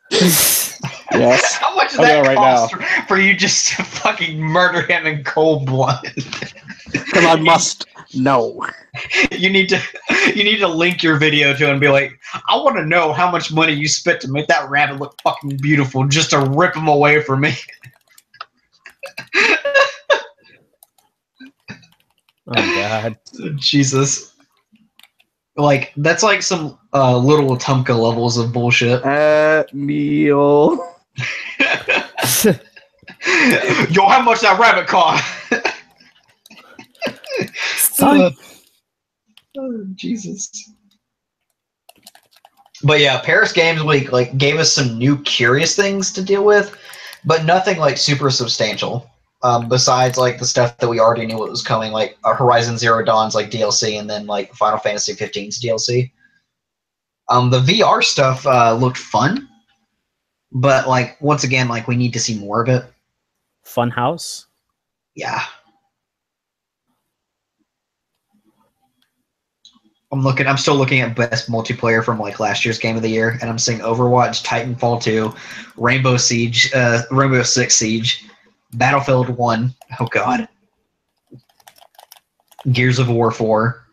C: Yes.
A: How much does that cost for you just to fucking murder him in cold blood?
C: Because I must know.
A: You need to link your video to it and be like, I want to know how much money you spent to make that rabbit look fucking beautiful just to rip him away from me.
B: Oh God.
A: Jesus. Like that's like some Little Wetumpka levels of bullshit.
C: Neil.
A: Yo, how much that rabbit cost?
B: Son.
A: Oh, Jesus. But yeah, Paris Games Week like gave us some new curious things to deal with, but nothing like super substantial. Besides like the stuff that we already knew what was coming, like Horizon Zero Dawn's like DLC, and then like Final Fantasy 15's DLC. The VR stuff looked fun, but like once again, like we need to see more of it.
B: Funhouse.
A: Yeah. I'm still looking at best multiplayer from like last year's game of the year, and I'm seeing Overwatch, Titanfall 2, Rainbow Six Siege, Battlefield 1. Oh God, Gears of War 4,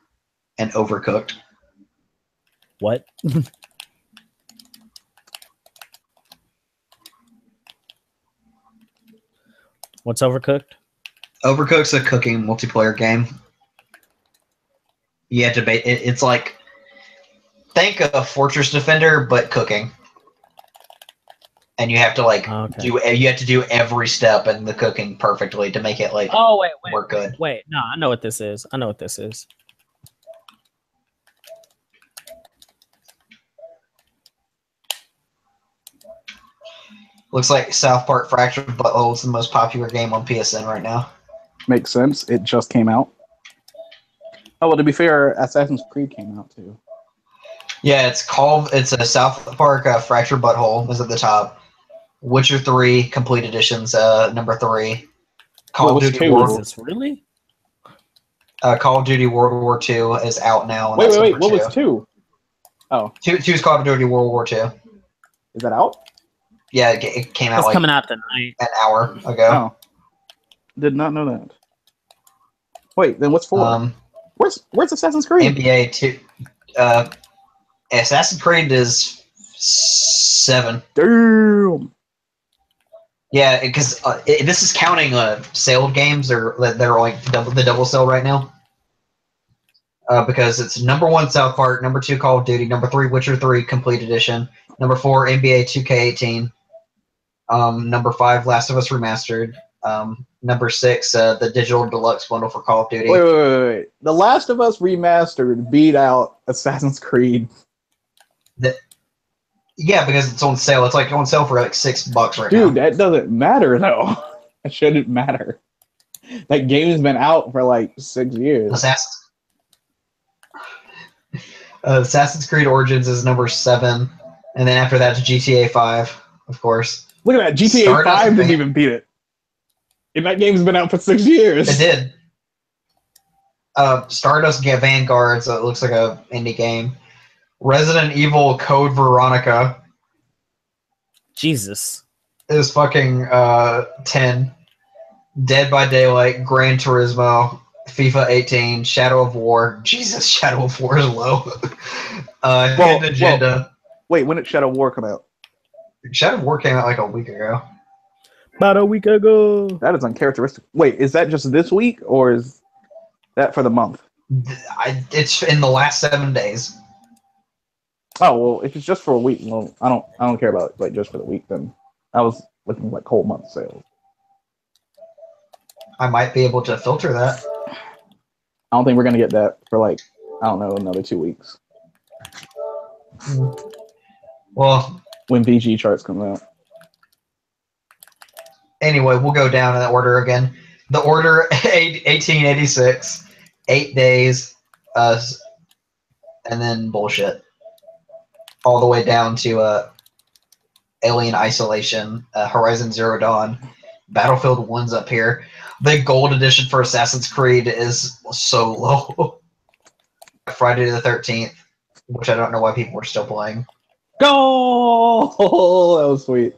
A: and Overcooked.
B: What? What's Overcooked?
A: Overcooked's a cooking multiplayer game. You have to it's like think of Fortress Defender but cooking, and you have to like do every step in the cooking perfectly to make it like work good.
B: Wait, no, I know what this is. I know what this is.
A: Looks like South Park Fractured Butthole is the most popular game on PSN right now.
C: Makes sense. It just came out. Oh well, to be fair, Assassin's Creed came out too.
A: Yeah, it's a South Park Fractured Butthole is at the top. Witcher 3 Complete Edition's number 3. Call of Duty
B: Really?
A: Call of Duty World War II is out now. And
C: wait. What was 2? Oh.
A: 2 is Call of Duty World War II.
C: Is that out?
A: Yeah, it came out.
B: It's coming out tonight.
A: An hour ago.
C: Oh. Did not know that. Wait, then what's 4? Where's Assassin's Creed?
A: NBA 2. Assassin's Creed is 7.
C: Damn.
A: Yeah, because this is counting sailed games or that are like the double sale right now. Because it's number 1 South Park, number 2 Call of Duty, number 3 Witcher 3 Complete Edition, number 4 NBA 2K18, number 5 Last of Us Remastered, number 6 the digital deluxe bundle for Call of Duty.
C: Wait. The Last of Us Remastered beat out Assassin's Creed.
A: Yeah, because it's on sale. It's like on sale for like $6 right now.
C: Dude, that doesn't matter though. It shouldn't matter. That game's been out for like 6 years.
A: Assassin's Creed Origins is number 7, and then after that, GTA 5, of course.
C: Look at that, GTA 5 didn't even beat it. And that game's been out for 6 years.
A: It did. Stardust Vanguard, so it looks like a indie game. Resident Evil Code Veronica.
B: Jesus.
A: Is fucking 10. Dead by Daylight, Gran Turismo, FIFA 18, Shadow of War. Jesus, Shadow of War is low. Hidden Agenda.
C: Wait, when did Shadow of War come out?
A: Shadow of War came out like a week ago.
B: About a week ago.
C: That is uncharacteristic. Wait, is that just this week or is that for the month?
A: It's in the last 7 days.
C: Oh well, if it's just for a week, well, I don't care about it, like just for the week. Then I was looking like whole month sales.
A: I might be able to filter that.
C: I don't think we're gonna get that for like another 2 weeks.
A: Well,
C: when VG charts come out.
A: Anyway, we'll go down in the order again. The order 1886, 8 days, and then bullshit. All the way down to Alien Isolation, Horizon Zero Dawn, Battlefield 1's up here. The gold edition for Assassin's Creed is so low. Friday the 13th, which I don't know why people are still playing.
C: Go! Oh, that was sweet.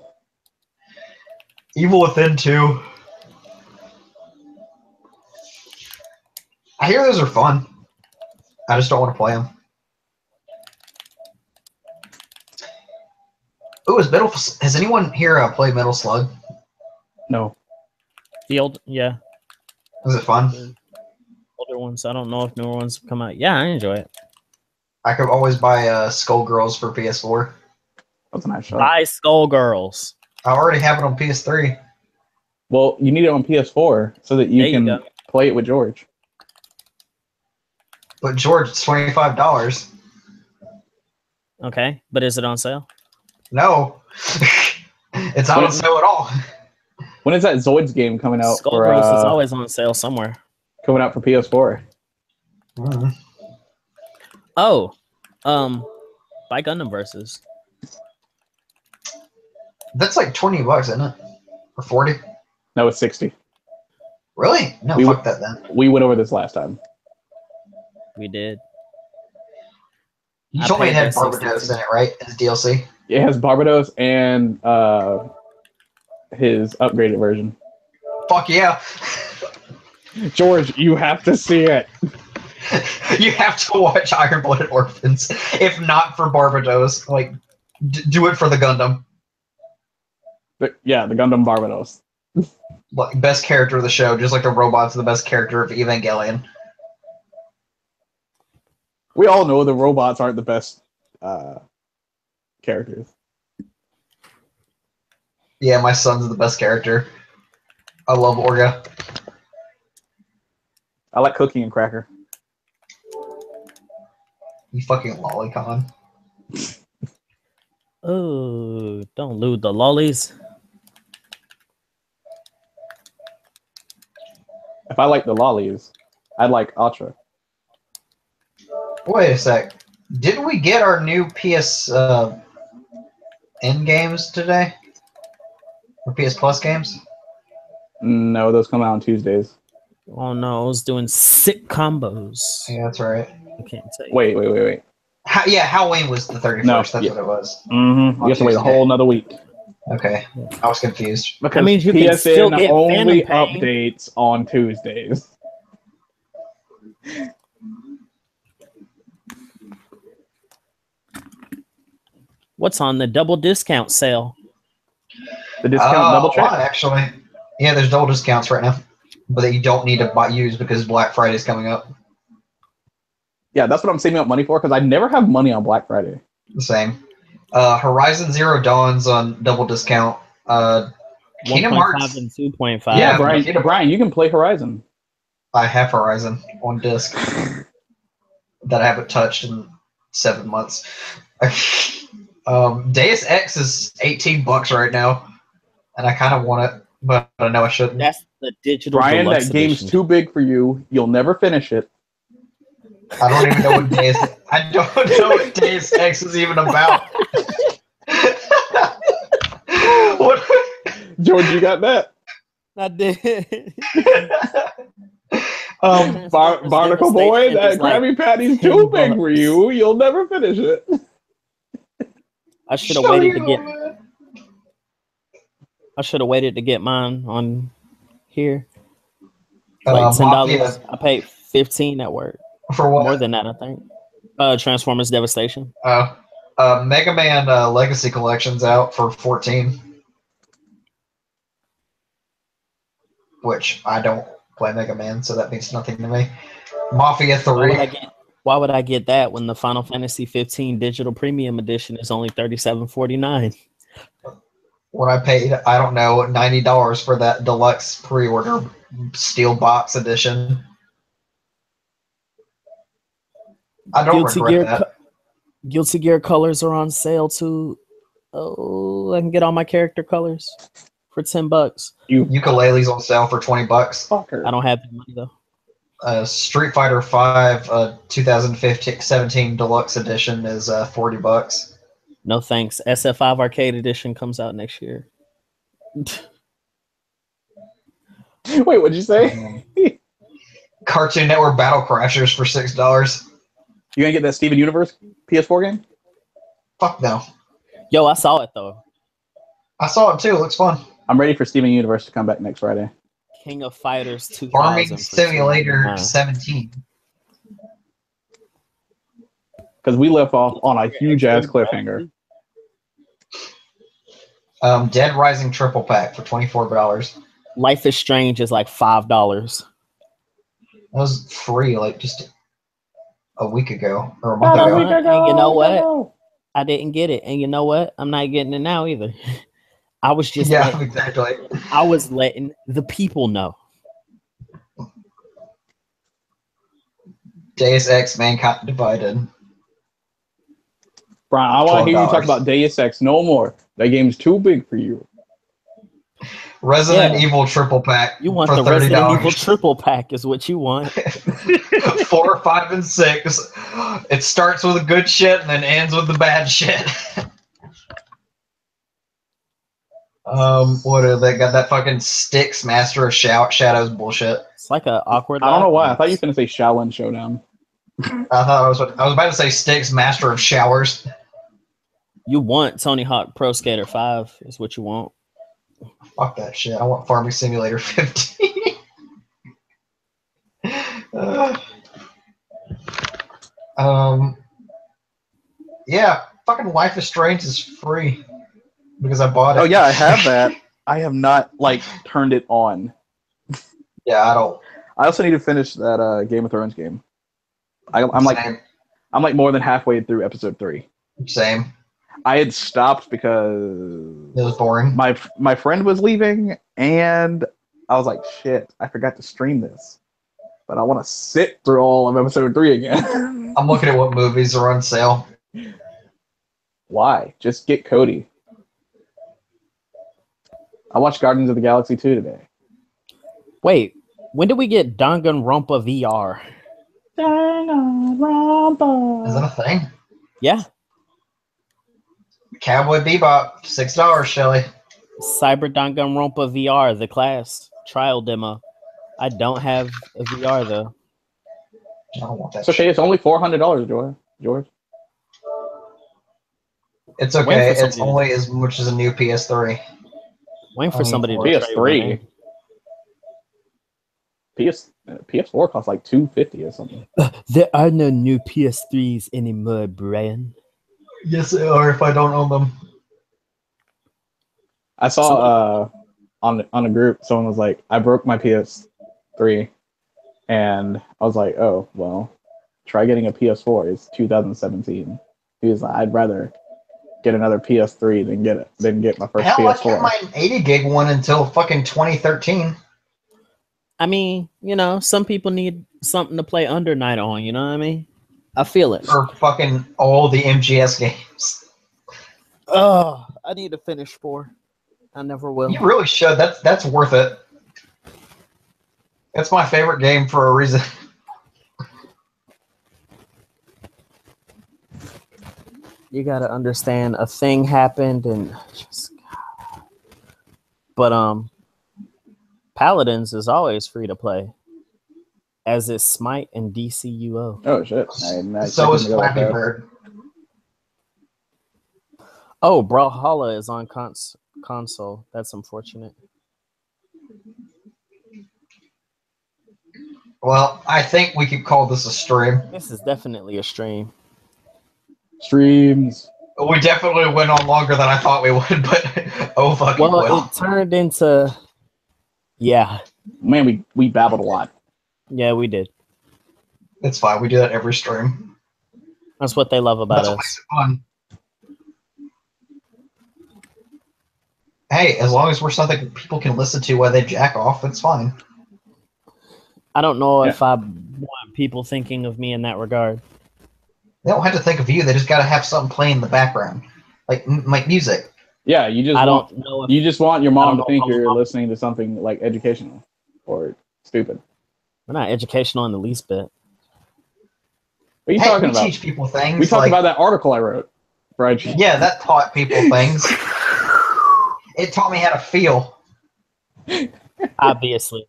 A: Evil Within 2. I hear those are fun. I just don't want to play them. Ooh, has anyone here played Metal Slug?
C: No.
B: Yeah.
A: Was it fun?
B: Older ones. I don't know if newer ones come out. Yeah, I enjoy it.
A: I could always buy Skullgirls for PS4.
C: That's a nice shot.
B: Buy Skullgirls.
A: I already have it on PS3.
C: Well, you need it on PS4 so that you can play it with George.
A: But George, it's $25.
B: Okay, but is it on sale?
A: No. It's not on sale at all.
C: When is that Zoids game coming out?
B: Skullgirls is always on sale somewhere.
C: Coming out for PS4.
A: Mm-hmm.
B: Oh, buy Gundam Versus.
A: That's like $20, isn't it? Or 40?
C: No, it's 60.
A: Really? No, fuck that then.
C: We went over this last time.
B: We did.
A: You
B: I
A: told me it
B: paid
A: had
B: that
A: Barbados
B: 62.
A: in it, right? As DLC.
C: It has Barbados and his upgraded version.
A: Fuck yeah.
C: George, you have to see it.
A: You have to watch Iron Blooded Orphans. If not for Barbados, like, do it for the Gundam.
C: The Gundam Barbados.
A: Like, best character of the show, just like the robots are the best character of Evangelion.
C: We all know the robots aren't the best characters.
A: Yeah, my son's the best character. I love Orga.
C: I like Cookie and Cracker.
A: You fucking lolicon.
B: Oh, don't loot the lollies.
C: If I like the lollies, I'd like Atra.
A: Wait a sec. Didn't we get our new PS N games today? Or PS Plus games?
C: No, those come out on Tuesdays.
B: Oh no, I was doing sick combos.
A: Yeah, that's right.
B: I can't tell you.
C: Wait.
A: Halloween was the 31st.
C: No,
A: That's
C: yeah.
A: what it was.
C: Mm-hmm. You have to wait a whole another week.
A: Okay. I was confused.
C: Because
B: That means you can still
C: PSN
B: get
C: only
B: Phantom Pain.
C: updates on Tuesdays.
B: What's on the double discount sale?
C: The discount double check.
A: Actually. Yeah, there's double discounts right now. But that you don't need to use because Black Friday's coming up.
C: Yeah, that's what I'm saving up money for because I never have money on Black Friday.
A: The same. Horizon Zero Dawn's on double discount. Kingdom
B: 1.5
A: Hearts.
B: and 2.5.
C: Yeah, Brian, you can play Horizon.
A: I have Horizon on disc that I haven't touched in 7 months. Deus Ex is $18 right now, and I kind of want it, but I know I shouldn't.
B: That's the digital
C: Brian,
B: deluxe
C: that game's
B: edition.
C: too big for you. You'll never finish it.
A: I don't even know what Deus. I don't know what Deus Ex is even about. What?
C: George, you got that?
B: I did.
C: Barnacle Boy, that Krabby Patty's too big for you. You'll never finish it.
B: I should have waited to get. I should have waited to get mine on here. Like $10. I paid $15 at work.
A: For what?
B: More than that, I think. Transformers Devastation.
A: Mega Man Legacy Collection's out for $14. Which I don't play Mega Man, so that means nothing to me. Mafia 3.
B: Why would I get that when the Final Fantasy 15 Digital Premium Edition is only $37.49?
A: When I paid, I don't know, $90 for that deluxe pre-order steel box edition. I don't regret that.
B: Guilty Gear colors are on sale too. Oh, I can get all my character colors for $10.
A: Ukulele's on sale for $20.
C: Fucker.
B: I don't have the money though.
A: Street Fighter 5 2015-17 deluxe edition is $40.
B: No thanks. SF5 Arcade Edition comes out next year.
C: Wait, what'd you say?
A: Cartoon Network Battle Crashers for $6.
C: You gonna get that Steven Universe PS4 game?
A: Fuck no.
B: Yo, I saw it though.
A: I saw it too. It looks fun.
C: I'm ready for Steven Universe to come back next Friday.
B: King of Fighters 2000.
A: Farming Simulator 17.
C: Because we left off on a huge ass cliffhanger.
A: Dead Rising triple pack for $24.
B: Life is Strange is like $5.
A: That was free like just a week ago or a month ago.
B: And you know what? I didn't get it. And you know what? I'm not getting it now either. I was just
A: exactly.
B: I was letting the people know.
A: Deus Ex Mankind Divided.
C: Brian, I want to hear you talk about Deus Ex no more. That game's too big for you.
A: Resident Evil triple pack.
B: You want
A: for
B: the
A: $30.
B: Resident Evil triple pack is what you want.
A: 4, 5, and 6. It starts with the good shit and then ends with the bad shit. What are they got? That fucking Styx Master of Shadows bullshit.
B: It's like an awkward.
C: I don't know why. I thought you were gonna say Shaolin Showdown.
A: I was about to say Sticks, Master of Showers.
B: You want Tony Hawk Pro Skater 5 is what you want.
A: Fuck that shit. I want Farming Simulator 15. Yeah, fucking Life is Strange is free because I bought it.
C: Oh yeah, I have that. I have not like turned it on.
A: Yeah, I don't.
C: I also need to finish that Game of Thrones game. I'm like more than halfway through episode 3.
A: Same.
C: I had stopped because
A: It was boring.
C: My friend was leaving, and I was like, shit, I forgot to stream this. But I want to sit through all of episode 3 again.
A: I'm looking at what movies are on sale.
C: Why? Just get Cody. I watched Guardians of the Galaxy 2 today.
B: Wait, when did we get Danganronpa VR?
C: Danganronpa.
A: Is that a thing?
B: Yeah.
A: Cowboy Bebop, $6, Shelly.
B: Cyber Danganronpa VR, the class trial demo. I don't have a VR though.
A: I don't want that.
C: It's okay.
A: shit.
C: It's only $400, George.
A: It's okay. It's only as much as a new PS3.
B: Waiting for somebody to
C: PS3. PS4 costs like $250 or something.
B: There are no new PS3s anymore, Brian.
A: Yes, or if I don't own them.
C: I saw on a group, someone was like, I broke my PS3, and I was like, oh well, try getting a PS4. It's 2017. He was like, I'd rather get another PS3 than get my first
A: Hell,
C: PS4.
A: I kept my 80 gig one until fucking 2013.
B: I mean, some people need something to play Under Night on. You know what I mean? I feel it.
A: For fucking all the MGS games.
B: Oh, I need to finish 4. I never will.
A: You really should. That's worth it. It's my favorite game for a reason.
B: You gotta understand, a thing happened, and but Paladins is always free to play, as is Smite and DCUO.
C: Oh shit!
A: So is Flappy Bird.
B: Oh, Brawlhalla is on console. That's unfortunate.
A: Well, I think we could call this a stream.
B: This is definitely a stream.
C: Streams.
A: We definitely went on longer than I thought we would, but oh fucking well.
B: It turned into, yeah.
C: Man, we babbled a lot.
B: Yeah, we did.
A: It's fine. We do that every stream.
B: That's what they love about us.
A: Makes it fun. Hey, as long as we're something people can listen to while they jack off, it's fine.
B: I don't know if I want people thinking of me in that regard.
A: They don't have to think of you. They just got to have something playing in the background, like music.
C: Yeah, you just want your mom to think you're listening to something like educational or stupid.
B: We're not educational in the least bit.
C: What are you talking about?
A: We teach people things.
C: We talked about that article I wrote. Right?
A: Yeah, that taught people things. It taught me how to feel.
B: Obviously.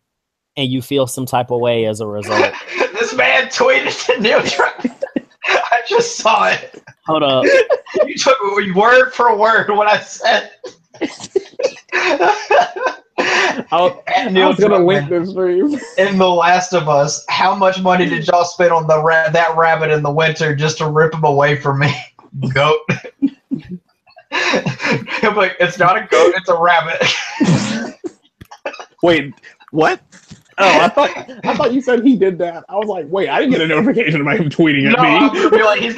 B: And you feel some type of way as a result.
A: This man tweeted to Neil Travis. I just saw it.
B: Hold up.
A: You took word for word what I said.
C: I was going to link this stream.
A: In The Last of Us, how much money did y'all spend on that rabbit in the winter just to rip him away from me? Goat. I'm like, it's not a goat, it's a rabbit.
C: Wait, what? Oh, I thought you said he did that. I was like, wait, I didn't get a notification about him tweeting at me.
A: He's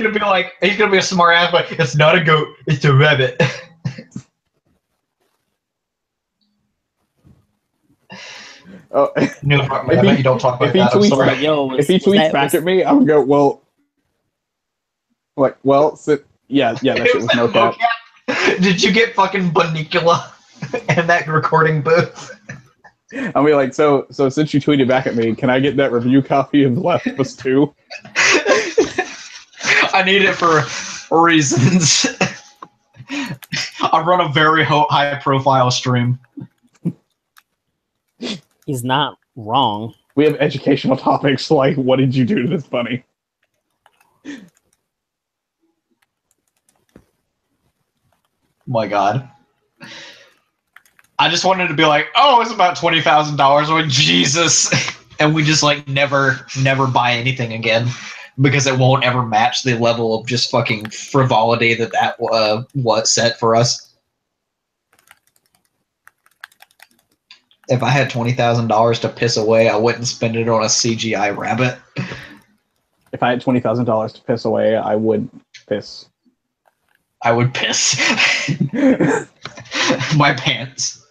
A: gonna be a smart ass, but it's not a goat, it's a rabbit.
C: Oh,
A: no, you don't talk about that.
C: If he tweets back at me, I'm gonna go, well, yeah, that shit was no cap.
A: Did you get fucking Banicula in that recording booth?
C: I'll be like, so since you tweeted back at me, can I get that review copy of The Last of Us 2?
A: I need it for reasons. I run a very high-profile stream.
B: He's not wrong.
C: We have educational topics like, what did you do to this bunny?
A: My God. I just wanted to be like, oh, it's about $20,000. I'm like, Jesus. And we just like never buy anything again because it won't ever match the level of just fucking frivolity that was set for us. If I had $20,000 to piss away, I wouldn't spend it on a CGI rabbit.
C: If I had $20,000 to piss away, I would piss.
A: I would piss my pants.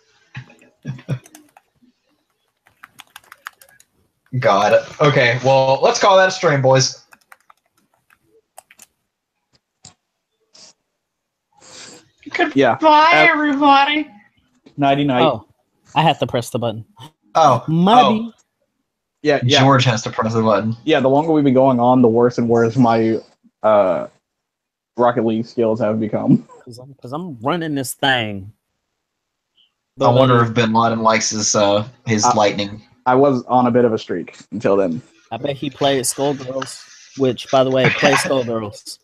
A: God. Okay, well, let's call that a stream, boys. Goodbye, everybody.
C: Nighty night.
B: Oh, I have to press the button.
A: Oh,
B: Muddy.
C: Yeah.
A: George has to press the button.
C: Yeah, the longer we've been going on, the worse and worse my Rocket League skills have become.
B: Because I'm running this thing.
A: I wonder if Bin Laden likes his lightning.
C: I was on a bit of a streak until then.
B: I bet he played Skullgirls, which, by the way, play Skullgirls.